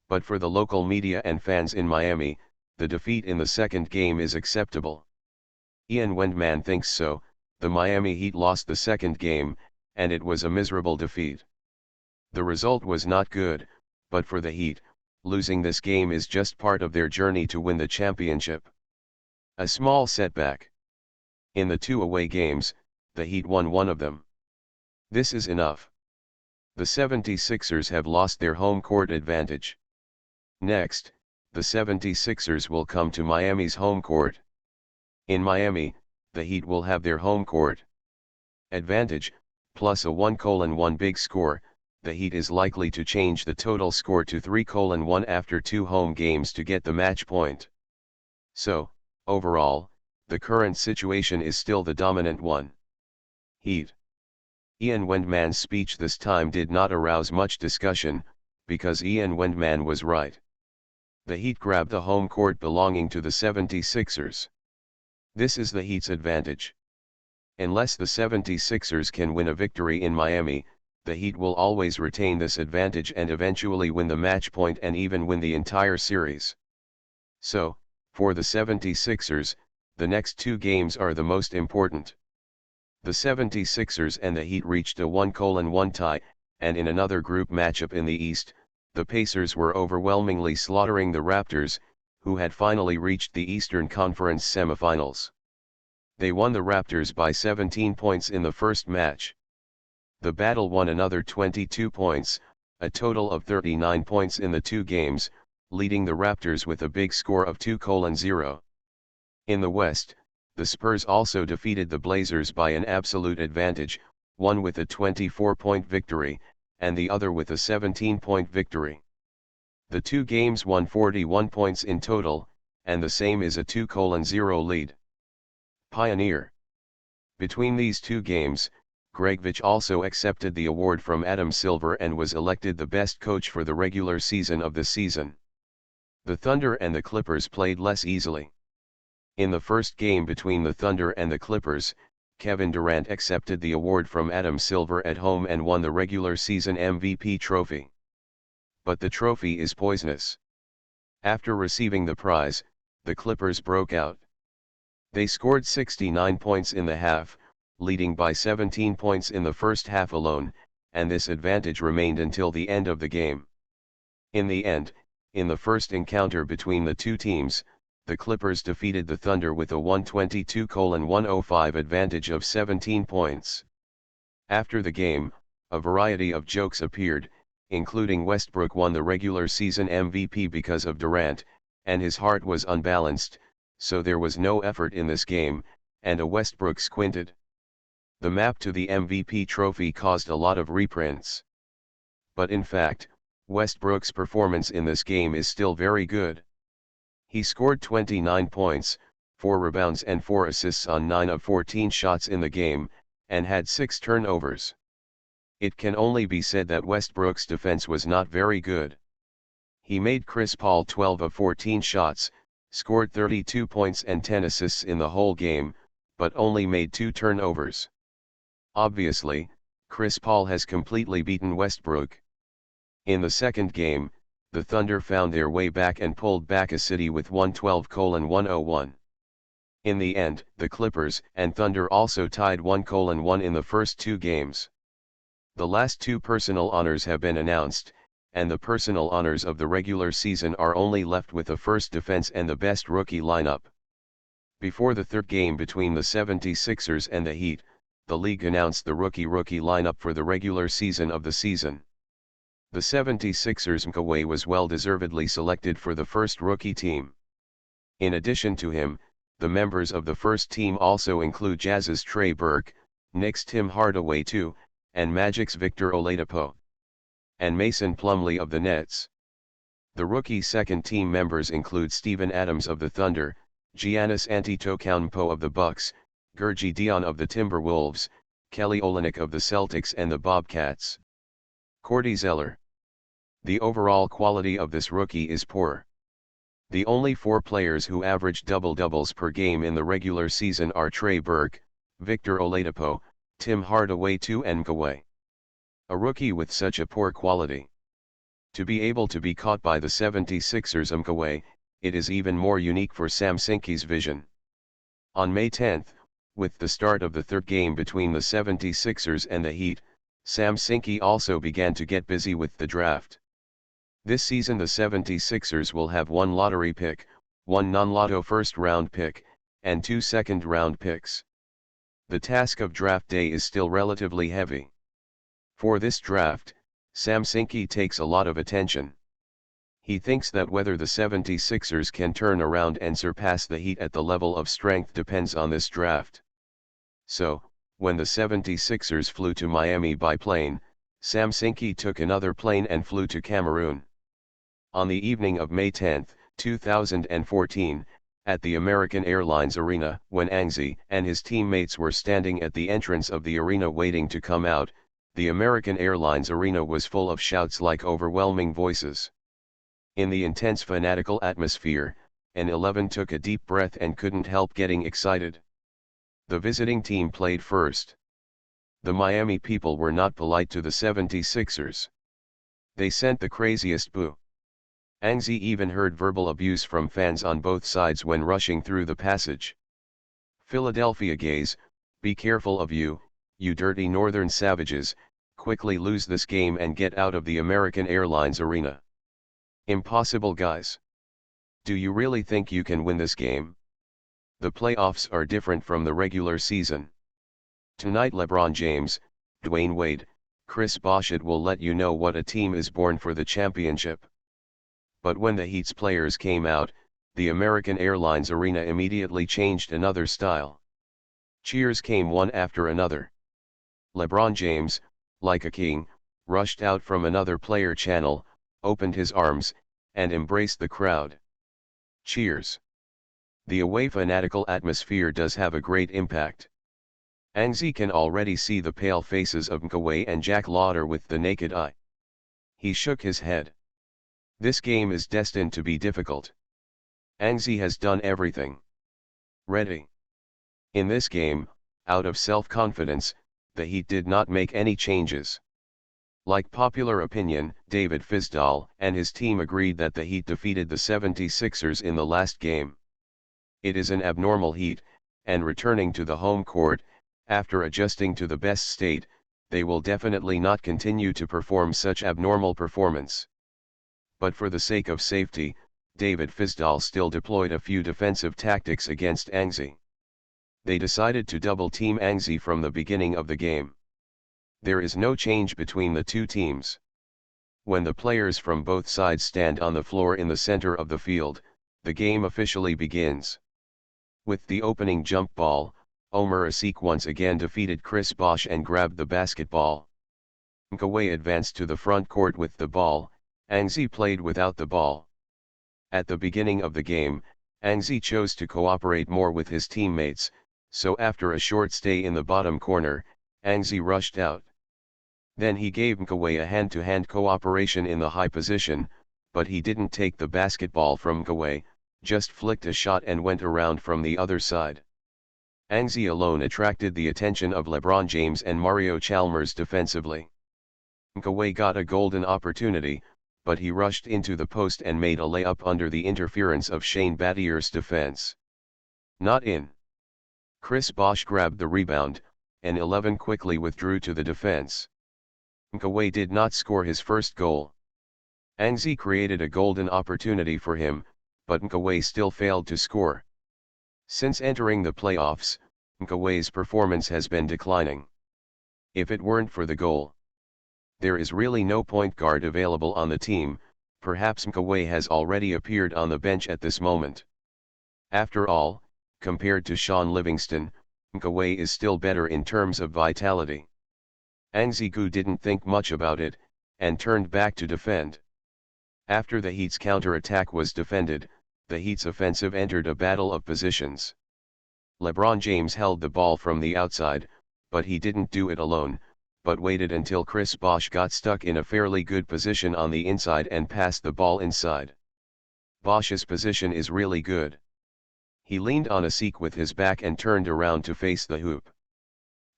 Speaker 1: But for the local media and fans in Miami, the defeat in the second game is acceptable. Ian Wendman thinks so. The Miami Heat lost the second game, and it was a miserable defeat. The result was not good, but for the Heat, losing this game is just part of their journey to win the championship. A small setback. In the 2 away games, the Heat won one of them. This is enough. The 76ers have lost their home court advantage. Next, the 76ers will come to Miami's home court. In Miami, the Heat will have their home court advantage, plus a 1:1 big score, the Heat is likely to change the total score to 3:1 after 2 home games to get the match point. So, overall, the current situation is still the dominant one. Heat. Ian Wendman's speech this time did not arouse much discussion, because Ian Wendman was right. The Heat grabbed the home court belonging to the 76ers. This is the Heat's advantage. Unless the 76ers can win a victory in Miami, the Heat will always retain this advantage and eventually win the match point and even win the entire series. So, for the 76ers, the next 2 games are the most important. The 76ers and the Heat reached a 1:1 tie, and in another group matchup in the East, the Pacers were overwhelmingly slaughtering the Raptors, who had finally reached the Eastern Conference semifinals. They won the Raptors by 17 points in the first match. The battle won another 22 points, a total of 39 points in the 2 games, leading the Raptors with a big score of 2:0. In the West, the Spurs also defeated the Blazers by an absolute advantage, one with a 24-point victory, and the other with a 17-point victory. The 2 games won 41 points in total, and the same is a 2:0 lead. Pioneer. Between these 2 games, Gregvich also accepted the award from Adam Silver and was elected the best coach for the regular season of the season. The Thunder and the Clippers played less easily. In the first game between the Thunder and the Clippers, Kevin Durant accepted the award from Adam Silver at home and won the regular season MVP trophy. But the trophy is poisonous. After receiving the prize, the Clippers broke out. They scored 69 points in the half, leading by 17 points in the first half alone, and this advantage remained until the end of the game. In the end, in the first encounter between the 2 teams, the Clippers defeated the Thunder with a 122:105 advantage of 17 points. After the game, a variety of jokes appeared, including Westbrook won the regular season MVP because of Durant, and his heart was unbalanced, so there was no effort in this game, and a Westbrook squinted. The map to the MVP trophy caused a lot of reprints. But in fact, Westbrook's performance in this game is still very good. He scored 29 points, 4 rebounds and 4 assists on 9 of 14 shots in the game, and had 6 turnovers. It can only be said that Westbrook's defense was not very good. He made Chris Paul 12 of 14 shots, scored 32 points and 10 assists in the whole game, but only made 2 turnovers. Obviously, Chris Paul has completely beaten Westbrook. In the second game, the Thunder found their way back and pulled back a city with 112:101. In the end, the Clippers and Thunder also tied 1:1 in the first 2 games. The last 2 personal honors have been announced, and the personal honors of the regular season are only left with the first defense and the best rookie lineup. Before the third game between the 76ers and the Heat, the league announced the rookie lineup for the regular season of the season. The 76ers' Kawhi was well-deservedly selected for the first rookie team. In addition to him, the members of the first team also include Jazz's Trey Burke, Knicks' Tim Hardaway II, and Magic's Victor Oladipo. And Mason Plumlee of the Nets. The rookie second team members include Steven Adams of the Thunder, Giannis Antetokounmpo of the Bucks, Gurgi Dion of the Timberwolves, Kelly Olynyk of the Celtics and the Bobcats. Cordy Zeller. The overall quality of this rookie is poor. The only 4 players who average double-doubles per game in the regular season are Trey Burke, Victor Oladipo, Tim Hardaway II and Kawhi. A rookie with such a poor quality. To be able to be caught by the 76ers' Kawhi, it is even more unique for Sam Sinke's vision. On May 10, with the start of the third game between the 76ers and the Heat, Sam Sinke also began to get busy with the draft. This season the 76ers will have 1 lottery pick, 1 non-lotto first-round pick, and 2 second-round picks. The task of draft day is still relatively heavy. For this draft, Sam Sinke takes a lot of attention. He thinks that whether the 76ers can turn around and surpass the Heat at the level of strength depends on this draft. So, when the 76ers flew to Miami by plane, Samsinki took another plane and flew to Cameroon. On the evening of May 10, 2014, at the American Airlines Arena, when Angzi and his teammates were standing at the entrance of the arena waiting to come out, the American Airlines Arena was full of shouts like overwhelming voices. In the intense fanatical atmosphere, an 11 took a deep breath and couldn't help getting excited. The visiting team played first. The Miami people were not polite to the 76ers. They sent the craziest boo. Angzi even heard verbal abuse from fans on both sides when rushing through the passage. Philadelphia Gays, be careful of you, you dirty northern savages, quickly lose this game and get out of the American Airlines Arena. Impossible guys. Do you really think you can win this game? The playoffs are different from the regular season. Tonight LeBron James, Dwayne Wade, Chris Bosh will let you know what a team is born for the championship. But when the Heat's players came out, the American Airlines Arena immediately changed another style. Cheers came one after another. LeBron James, like a king, rushed out from another player channel, opened his arms, and embraced the crowd. Cheers. The away fanatical atmosphere does have a great impact. Angzi can already see the pale faces of Mkaway and Jack Lauder with the naked eye. He shook his head. This game is destined to be difficult. Angzi has done everything. Ready. In this game, out of self-confidence, the Heat did not make any changes. Like popular opinion, David Fizdale and his team agreed that the Heat defeated the 76ers in the last game. It is an abnormal Heat, and returning to the home court, after adjusting to the best state, they will definitely not continue to perform such abnormal performance. But for the sake of safety, David Fizdale still deployed a few defensive tactics against Angzi. They decided to double-team Angzi from the beginning of the game. There is no change between the two teams. When the players from both sides stand on the floor in the center of the field, the game officially begins. With the opening jump ball, Omer Asik once again defeated Chris Bosh and grabbed the basketball. Mkaway advanced to the front court with the ball. Angzi played without the ball. At the beginning of the game, Angzi chose to cooperate more with his teammates, so after a short stay in the bottom corner, Angzi rushed out. Then he gave Mkaway a hand-to-hand cooperation in the high position, but he didn't take the basketball from Mkaway, just flicked a shot and went around from the other side. Angzi alone attracted the attention of LeBron James and Mario Chalmers defensively. Mkaway got a golden opportunity, but he rushed into the post and made a layup under the interference of Shane Battier's defense. Not in. Chris Bosh grabbed the rebound, and 11 quickly withdrew to the defense. Mkaway did not score his first goal. Angzi created a golden opportunity for him, but Mkaway still failed to score. Since entering the playoffs, Mkaway's performance has been declining. If it weren't for the goal, there is really no point guard available on the team. Perhaps Mkaway has already appeared on the bench at this moment. After all, compared to Sean Livingston, Mkaway is still better in terms of vitality. Angzi didn't think much about it, and turned back to defend. After the Heat's counter-attack was defended, the Heat's offensive entered a battle of positions. LeBron James held the ball from the outside, but he didn't do it alone, but waited until Chris Bosh got stuck in a fairly good position on the inside and passed the ball inside. Bosh's position is really good. He leaned on Asik with his back and turned around to face the hoop.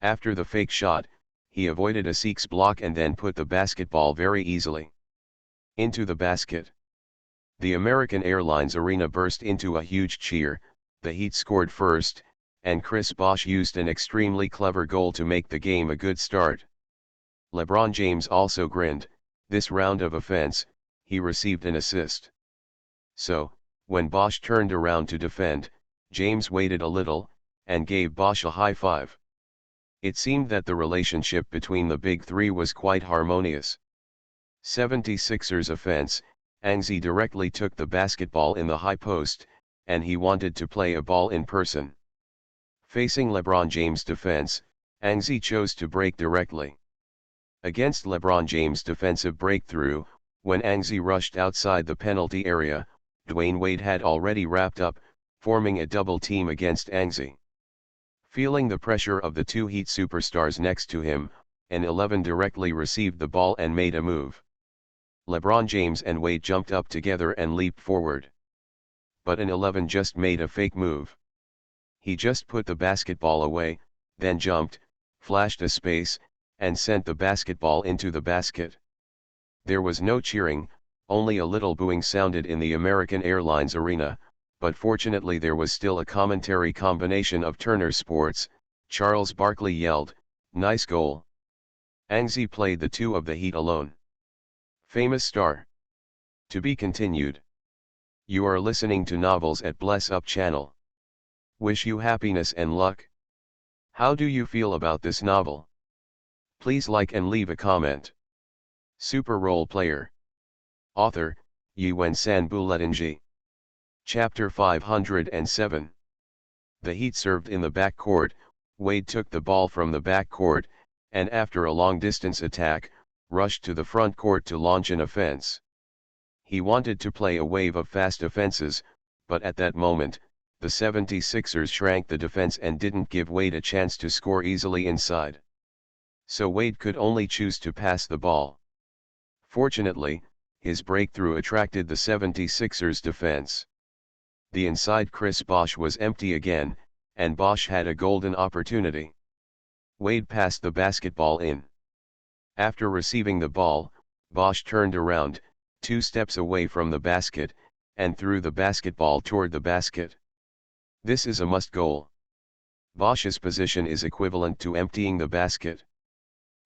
Speaker 1: After the fake shot, he avoided Asik's block and then put the basketball very easily into the basket. The American Airlines Arena burst into a huge cheer. The Heat scored first, and Chris Bosh used an extremely clever goal to make the game a good start. LeBron James also grinned. This round of offense, he received an assist. So, when Bosh turned around to defend, James waited a little, and gave Bosh a high five. It seemed that the relationship between the big three was quite harmonious. 76ers offense, Angzi directly took the basketball in the high post, and he wanted to play a ball in person. Facing LeBron James' defense, Angzi chose to break directly. Against LeBron James' defensive breakthrough, when Anxi rushed outside the penalty area, Dwayne Wade had already wrapped up, forming a double team against Anxi. Feeling the pressure of the two Heat superstars next to him, an 11 directly received the ball and made a move. LeBron James and Wade jumped up together and leaped forward. But an 11 just made a fake move. He just put the basketball away, then jumped, flashed a space, and sent the basketball into the basket. There was no cheering, only a little booing sounded in the American Airlines arena, but fortunately there was still a commentary combination of Turner Sports. Charles Barkley yelled, "Nice goal." Anxi played the two of the Heat alone. Famous star. To be continued. You are listening to Novels at Bless Up channel. Wish you happiness and luck. How do you feel about this novel? Please like and leave a comment. Super Role Player. Author, Yuen San Buletinji. Chapter 507. The Heat served in the backcourt. Wade took the ball from the backcourt, and after a long-distance attack, rushed to the front court to launch an offense. He wanted to play a wave of fast offenses, but at that moment, the 76ers shrank the defense and didn't give Wade a chance to score easily inside. So Wade could only choose to pass the ball. Fortunately, his breakthrough attracted the 76ers defense. The inside Chris Bosh was empty again, and Bosh had a golden opportunity. Wade passed the basketball in. After receiving the ball, Bosh turned around, 2 steps away from the basket, and threw the basketball toward the basket. This is a must goal. Bosh's position is equivalent to emptying the basket.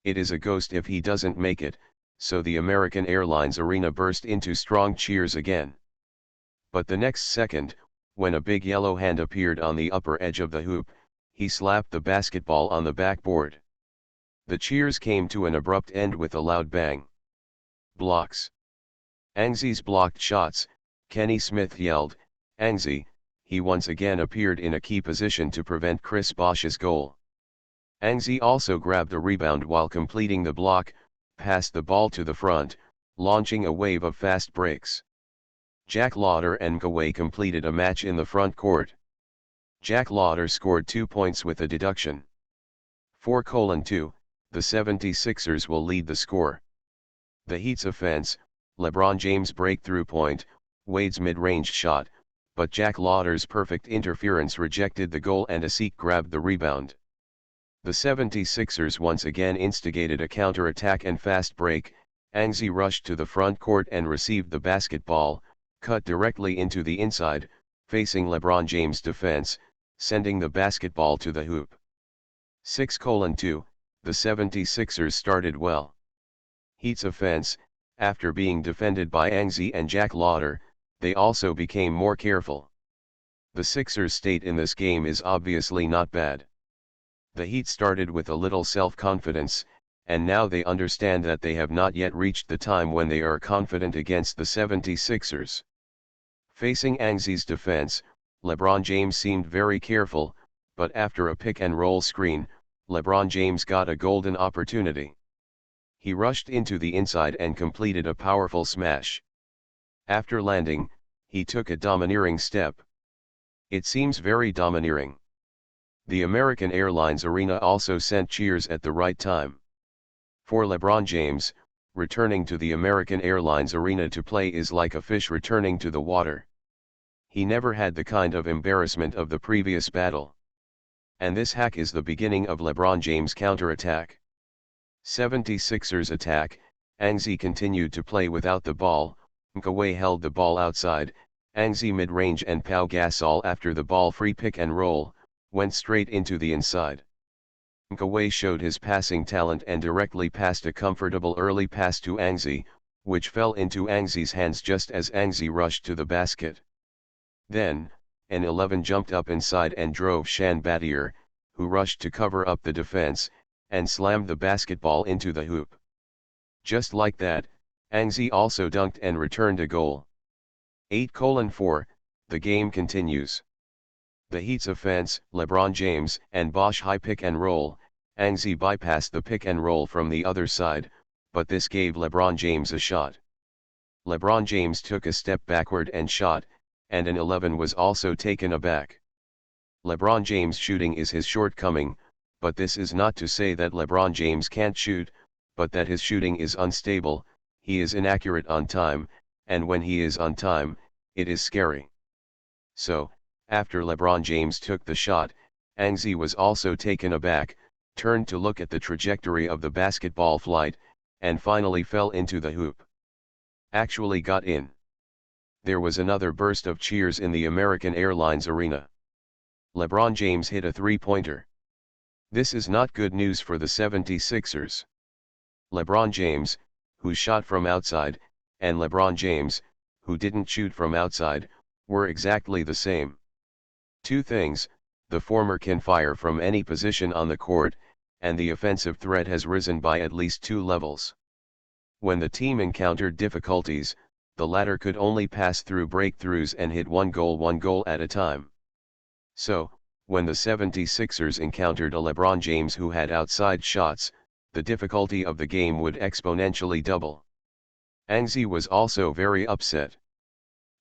Speaker 1: It is a ghost if he doesn't make it, so the American Airlines arena burst into strong cheers again. But the next second, when a big yellow hand appeared on the upper edge of the hoop, he slapped the basketball on the backboard. The cheers came to an abrupt end with a loud bang. Blocks. Anxi's blocked shots. Kenny Smith yelled, "Anxi!" He once again appeared in a key position to prevent Chris Bosh's goal. Anxi also grabbed a rebound while completing the block, passed the ball to the front, launching a wave of fast breaks. Jack Lauder and Kawhi completed a match in the front court. Jack Lauder scored 2 points with a deduction. 4:2, the 76ers will lead the score. The Heat's offense, LeBron James' breakthrough point, Wade's mid-range shot, but Jack Lauder's perfect interference rejected the goal and Asik grabbed the rebound. The 76ers once again instigated a counter-attack and fast break. Anxi rushed to the front court and received the basketball, cut directly into the inside, facing LeBron James' defense, sending the basketball to the hoop. 6:2, the 76ers started well. Heat's offense, after being defended by Anxi and Jack Lauder, they also became more careful. The Sixers' state in this game is obviously not bad. The Heat started with a little self-confidence, and now they understand that they have not yet reached the time when they are confident against the 76ers. Facing Anxi's defense, LeBron James seemed very careful, but after a pick-and-roll screen, LeBron James got a golden opportunity. He rushed into the inside and completed a powerful smash. After landing, he took a domineering step. It seems very domineering. The American Airlines arena also sent cheers at the right time. For LeBron James, returning to the American Airlines arena to play is like a fish returning to the water. He never had the kind of embarrassment of the previous battle. And this hack is the beginning of LeBron James' counterattack. 76ers attack. Anxi continued to play without the ball. Kawhi held the ball outside. Anxi mid-range and Pau Gasol after the ball free pick and roll, went straight into the inside. Kawhi showed his passing talent and directly passed a comfortable early pass to Anxi, which fell into Anxi's hands just as Anxi rushed to the basket. Then, an 11 jumped up inside and drove Shan Battier, who rushed to cover up the defense, and slammed the basketball into the hoop. Just like that, Anxi also dunked and returned a goal. 8:4, the game continues. The Heat's offense, LeBron James and Bosh high pick and roll, Angzi bypassed the pick and roll from the other side, but this gave LeBron James a shot. LeBron James took a step backward and shot, and an 11 was also taken aback. LeBron James' shooting is his shortcoming, but this is not to say that LeBron James can't shoot, but that his shooting is unstable, he is inaccurate on time, and when he is on time, it is scary. So, after LeBron James took the shot, Angzi was also taken aback, turned to look at the trajectory of the basketball flight, and finally fell into the hoop. Actually got in. There was another burst of cheers in the American Airlines arena. LeBron James hit a three-pointer. This is not good news for the 76ers. LeBron James, who shot from outside, and LeBron James, who didn't shoot from outside, were exactly the same. Two things: the former can fire from any position on the court, and the offensive threat has risen by at least 2 levels. When the team encountered difficulties, the latter could only pass through breakthroughs and hit one goal at a time. So, when the 76ers encountered a LeBron James who had outside shots, the difficulty of the game would exponentially double. Angzi was also very upset.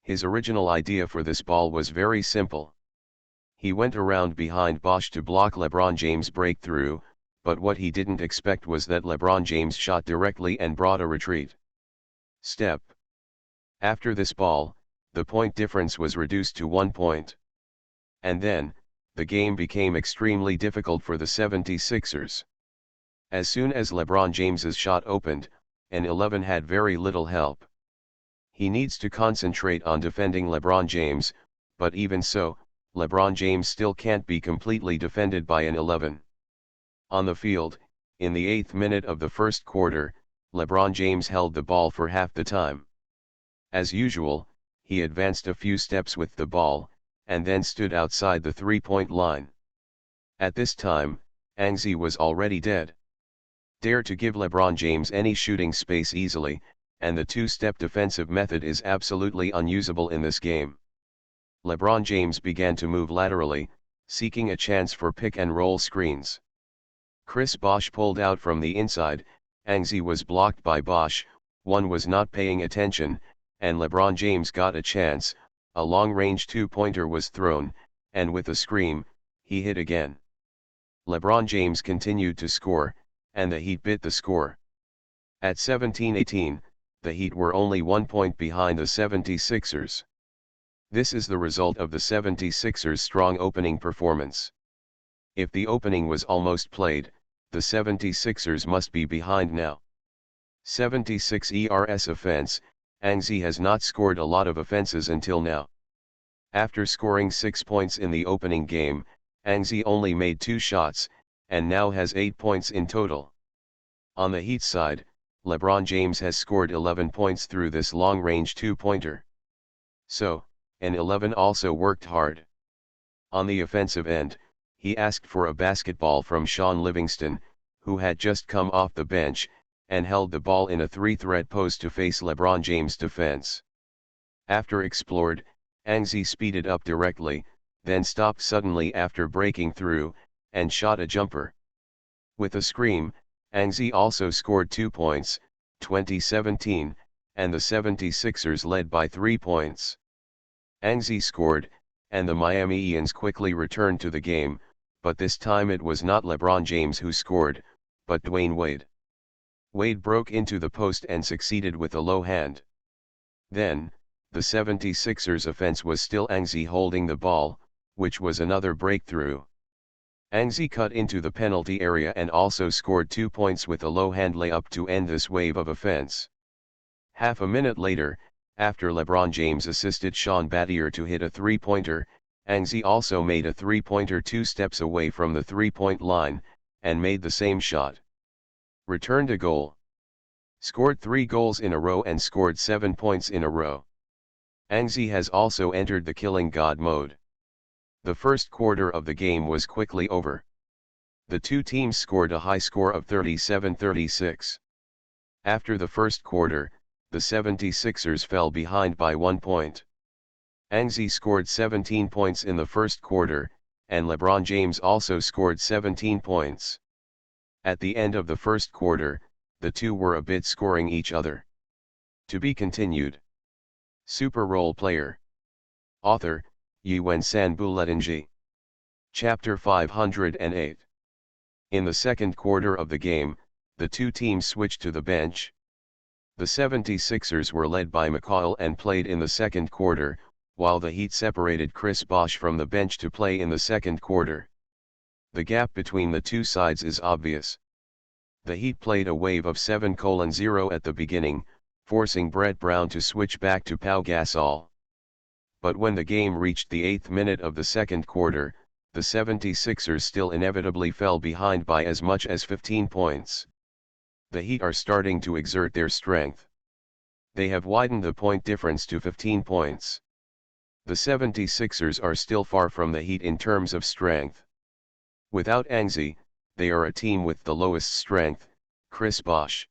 Speaker 1: His original idea for this ball was very simple. He went around behind Bosh to block LeBron James' breakthrough, but what he didn't expect was that LeBron James shot directly and brought a retreat. Step. After this ball, the point difference was reduced to 1 point. And then, the game became extremely difficult for the 76ers. As soon as LeBron James's shot opened, an 11 had very little help. He needs to concentrate on defending LeBron James, but even so, LeBron James still can't be completely defended by an 11. On the field, in the 8th minute of the first quarter, LeBron James held the ball for half the time. As usual, he advanced a few steps with the ball, and then stood outside the three-point line. At this time, Angzi was already dead. Dare to give LeBron James any shooting space easily, and the two-step defensive method is absolutely unusable in this game. LeBron James began to move laterally, seeking a chance for pick-and-roll screens. Chris Bosh pulled out from the inside, Angzi was blocked by Bosh, one was not paying attention, and LeBron James got a chance. A long-range two-pointer was thrown, and with a scream, he hit again. LeBron James continued to score, and the Heat bit the score. At 17-18, the Heat were only 1 point behind the 76ers. This is the result of the 76ers' strong opening performance. If the opening was almost played, the 76ers must be behind now. 76 ERS offense. Angzi has not scored a lot of offenses until now. After scoring 6 points in the opening game, Angzi only made 2 shots, and now has 8 points in total. On the Heat side, LeBron James has scored 11 points through this long-range two-pointer. So, an 11 also worked hard. On the offensive end, he asked for a basketball from Sean Livingston, who had just come off the bench, and held the ball in a three-threat post to face LeBron James' defense. After explored, Angzi speeded up directly, then stopped suddenly after breaking through, and shot a jumper. With a scream, Angzi also scored 2 points, 20-17, and the 76ers led by 3 points. Angzi scored, and the Miami Heat quickly returned to the game, but this time it was not LeBron James who scored, but Dwayne Wade. Wade broke into the post and succeeded with a low hand. Then, the 76ers offense was still Angzi holding the ball, which was another breakthrough. Angzi cut into the penalty area and also scored 2 points with a low hand layup to end this wave of offense. Half a minute later, after LeBron James assisted Sean Battier to hit a three-pointer, Angzi also made a three-pointer 2 steps away from the three-point line, and made the same shot. Returned a goal. Scored 3 goals in a row and scored 7 points in a row. Angzi has also entered the killing god mode. The first quarter of the game was quickly over. The two teams scored a high score of 37-36. After the first quarter, the 76ers fell behind by 1 point. Angzi scored 17 points in the first quarter, and LeBron James also scored 17 points. At the end of the first quarter, the two were a bit scoring each other. To be continued. Super Role Player. Author, Yuen San Buletinji. Chapter 508. In the second quarter of the game, the two teams switched to the bench. The 76ers were led by McCall and played in the second quarter, while the Heat separated Chris Bosh from the bench to play in the second quarter. The gap between the two sides is obvious. The Heat played a wave of 7:0 at the beginning, forcing Brett Brown to switch back to Pau Gasol. But when the game reached the 8th minute of the second quarter, the 76ers still inevitably fell behind by as much as 15 points. The Heat are starting to exert their strength. They have widened the point difference to 15 points. The 76ers are still far from the Heat in terms of strength. Without Angzi, they are a team with the lowest strength, Chris Bosh.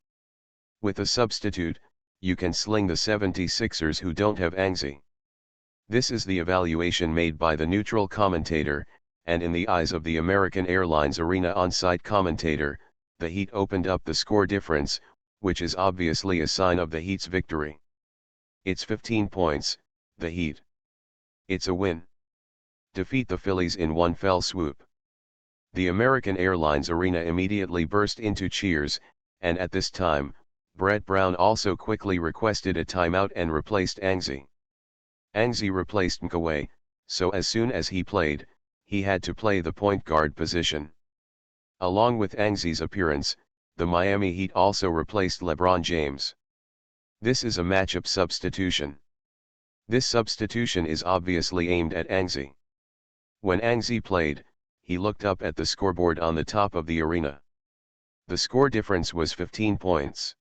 Speaker 1: With a substitute, you can sling the 76ers who don't have Angzi. This is the evaluation made by the neutral commentator, and in the eyes of the American Airlines Arena on-site commentator, the Heat opened up the score difference, which is obviously a sign of the Heat's victory. It's 15 points, the Heat. It's a win. Defeat the Phillies in one fell swoop. The American Airlines Arena immediately burst into cheers, and at this time, Brett Brown also quickly requested a timeout and replaced Angzi. Angzi replaced Mkaway, so as soon as he played, he had to play the point guard position. Along with Angzi's appearance, the Miami Heat also replaced LeBron James. This is a matchup substitution. This substitution is obviously aimed at Angzi. When Angzi played, he looked up at the scoreboard on the top of the arena. The score difference was 15 points.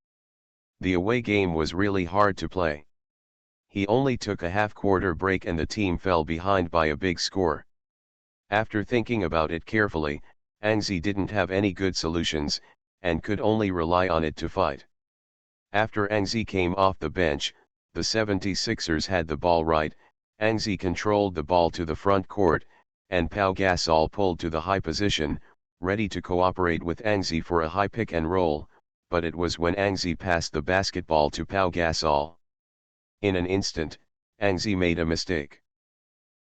Speaker 1: The away game was really hard to play. He only took a half-quarter break and the team fell behind by a big score. After thinking about it carefully, Angzi didn't have any good solutions, and could only rely on it to fight. After Angzi came off the bench, the 76ers had the ball right, Angzi controlled the ball to the front court, and Pau Gasol pulled to the high position, ready to cooperate with Angzi for a high pick and roll, but it was when Angzi passed the basketball to Pau Gasol. In an instant, Angzi made a mistake.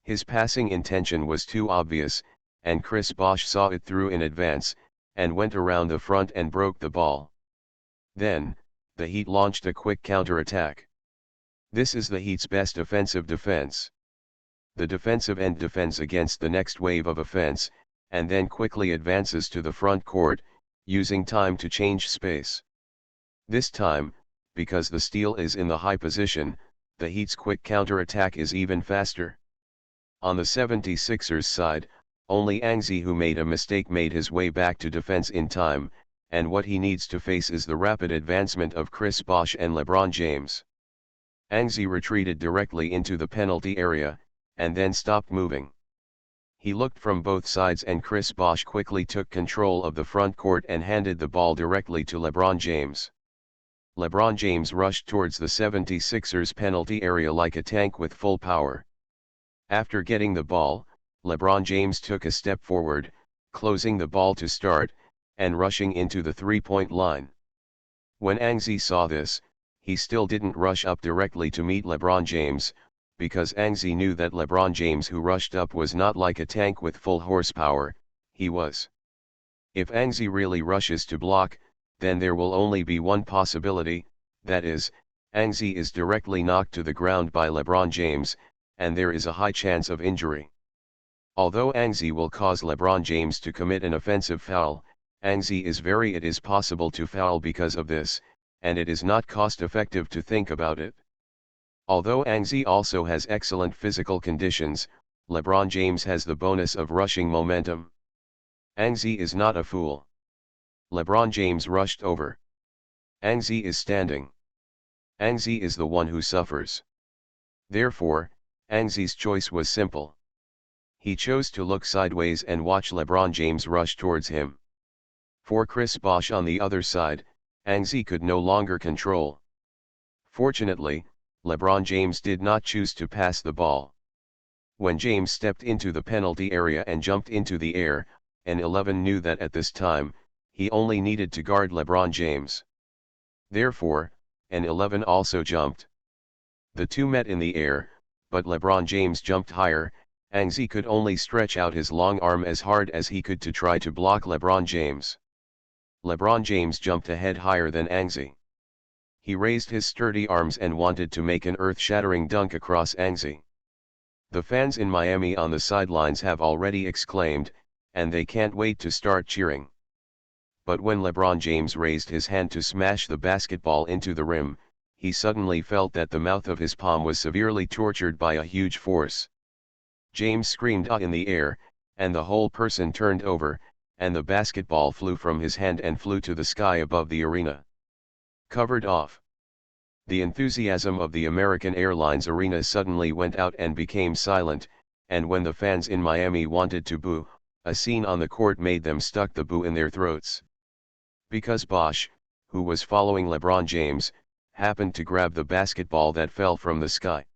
Speaker 1: His passing intention was too obvious, and Chris Bosh saw it through in advance, and went around the front and broke the ball. Then, the Heat launched a quick counterattack. This is the Heat's best offensive defense. The defensive end defends against the next wave of offense, and then quickly advances to the front court, using time to change space. This time, because the steal is in the high position, the Heat's quick counterattack is even faster. On the 76ers side, only Angzi, who made a mistake, made his way back to defense in time, and what he needs to face is the rapid advancement of Chris Bosh and LeBron James. Angzi retreated directly into the penalty area, and then stopped moving. He looked from both sides, and Chris Bosh quickly took control of the front court and handed the ball directly to LeBron James. LeBron James rushed towards the 76ers penalty area like a tank with full power. After getting the ball, LeBron James took a step forward, closing the ball to start, and rushing into the three-point line. When Angzi saw this, he still didn't rush up directly to meet LeBron James, because Angzi knew that LeBron James, who rushed up, was not like a tank with full horsepower, he was. If Angzi really rushes to block, then there will only be one possibility, that is, Angzi is directly knocked to the ground by LeBron James, and there is a high chance of injury. Although Angzi will cause LeBron James to commit an offensive foul, Angzi it is possible to foul because of this, and it is not cost-effective to think about it. Although Angzi also has excellent physical conditions, LeBron James has the bonus of rushing momentum. Angzi is not a fool. LeBron James rushed over. Angzi is standing. Angzi is the one who suffers. Therefore, Angzi's choice was simple. He chose to look sideways and watch LeBron James rush towards him. For Chris Bosh on the other side, Angzi could no longer control. Fortunately, LeBron James did not choose to pass the ball. When James stepped into the penalty area and jumped into the air, N11 knew that at this time, he only needed to guard LeBron James. Therefore, an 11 also jumped. The two met in the air, but LeBron James jumped higher. Anxi could only stretch out his long arm as hard as he could to try to block LeBron James. LeBron James jumped a head higher than Anxi. He raised his sturdy arms and wanted to make an earth-shattering dunk across Anxi. The fans in Miami on the sidelines have already exclaimed, and they can't wait to start cheering. But when LeBron James raised his hand to smash the basketball into the rim, he suddenly felt that the mouth of his palm was severely tortured by a huge force. James screamed "Ah!" in the air, and the whole person turned over, and the basketball flew from his hand and flew to the sky above the arena. Covered off. The enthusiasm of the American Airlines arena suddenly went out and became silent, and when the fans in Miami wanted to boo, a scene on the court made them stuck the boo in their throats. Because Bosh, who was following LeBron James, happened to grab the basketball that fell from the sky.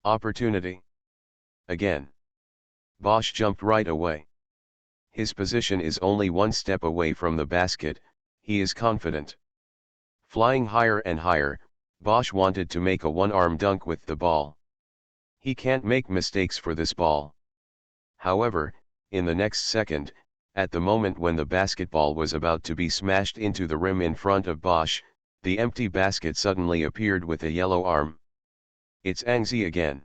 Speaker 1: Opportunity. Again. Bosh jumped right away. His position is only one step away from the basket, he is confident. Flying higher and higher, Bosh wanted to make a one-arm dunk with the ball. He can't make mistakes for this ball. However, in the next second, at the moment when the basketball was about to be smashed into the rim in front of Bosh, the empty basket suddenly appeared with a yellow arm. It's Anxi again.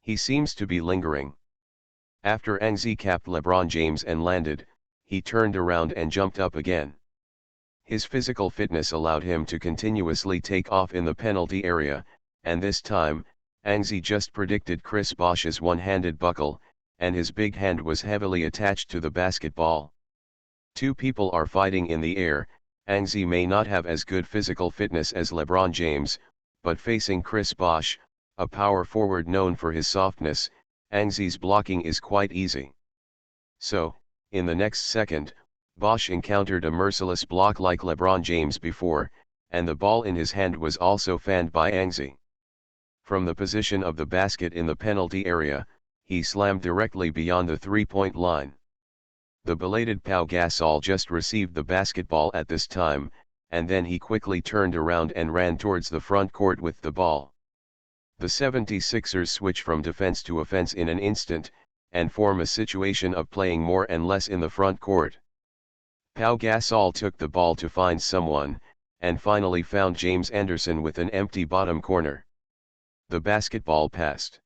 Speaker 1: He seems to be lingering. After Anxi capped LeBron James and landed, he turned around and jumped up again. His physical fitness allowed him to continuously take off in the penalty area, and this time, Anxi just predicted Chris Bosh's one-handed buckle, and his big hand was heavily attached to the basketball. Two people are fighting in the air. Anxi may not have as good physical fitness as LeBron James, but facing Chris Bosh, a power forward known for his softness, Anxi's blocking is quite easy. So, in the next second, Bosh encountered a merciless block like LeBron James before, and the ball in his hand was also fanned by Anxi. From the position of the basket in the penalty area, he slammed directly beyond the three-point line. The belated Pau Gasol just received the basketball at this time, and then he quickly turned around and ran towards the front court with the ball. The 76ers switch from defense to offense in an instant, and form a situation of playing more and less in the front court. Pau Gasol took the ball to find someone, and finally found James Anderson with an empty bottom corner. The basketball passed.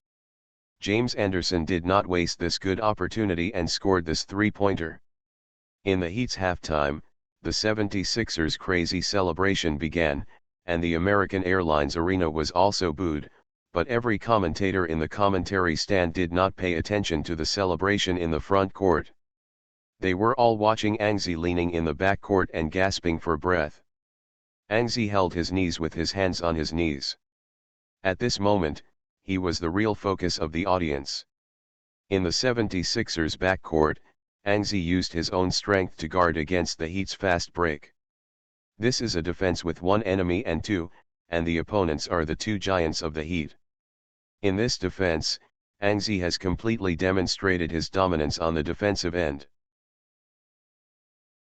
Speaker 1: James Anderson did not waste this good opportunity and scored this three-pointer. In the Heat's halftime, the 76ers' crazy celebration began, and the American Airlines arena was also booed, but every commentator in the commentary stand did not pay attention to the celebration in the front court. They were all watching Anxi leaning in the back court and gasping for breath. Anxi held his knees with his hands on his knees. At this moment, he was the real focus of the audience. In the 76ers backcourt, Anxi used his own strength to guard against the Heat's fast break. This is a defense with one enemy and the opponents are the two giants of the Heat. In this defense, Anxi has completely demonstrated his dominance on the defensive end.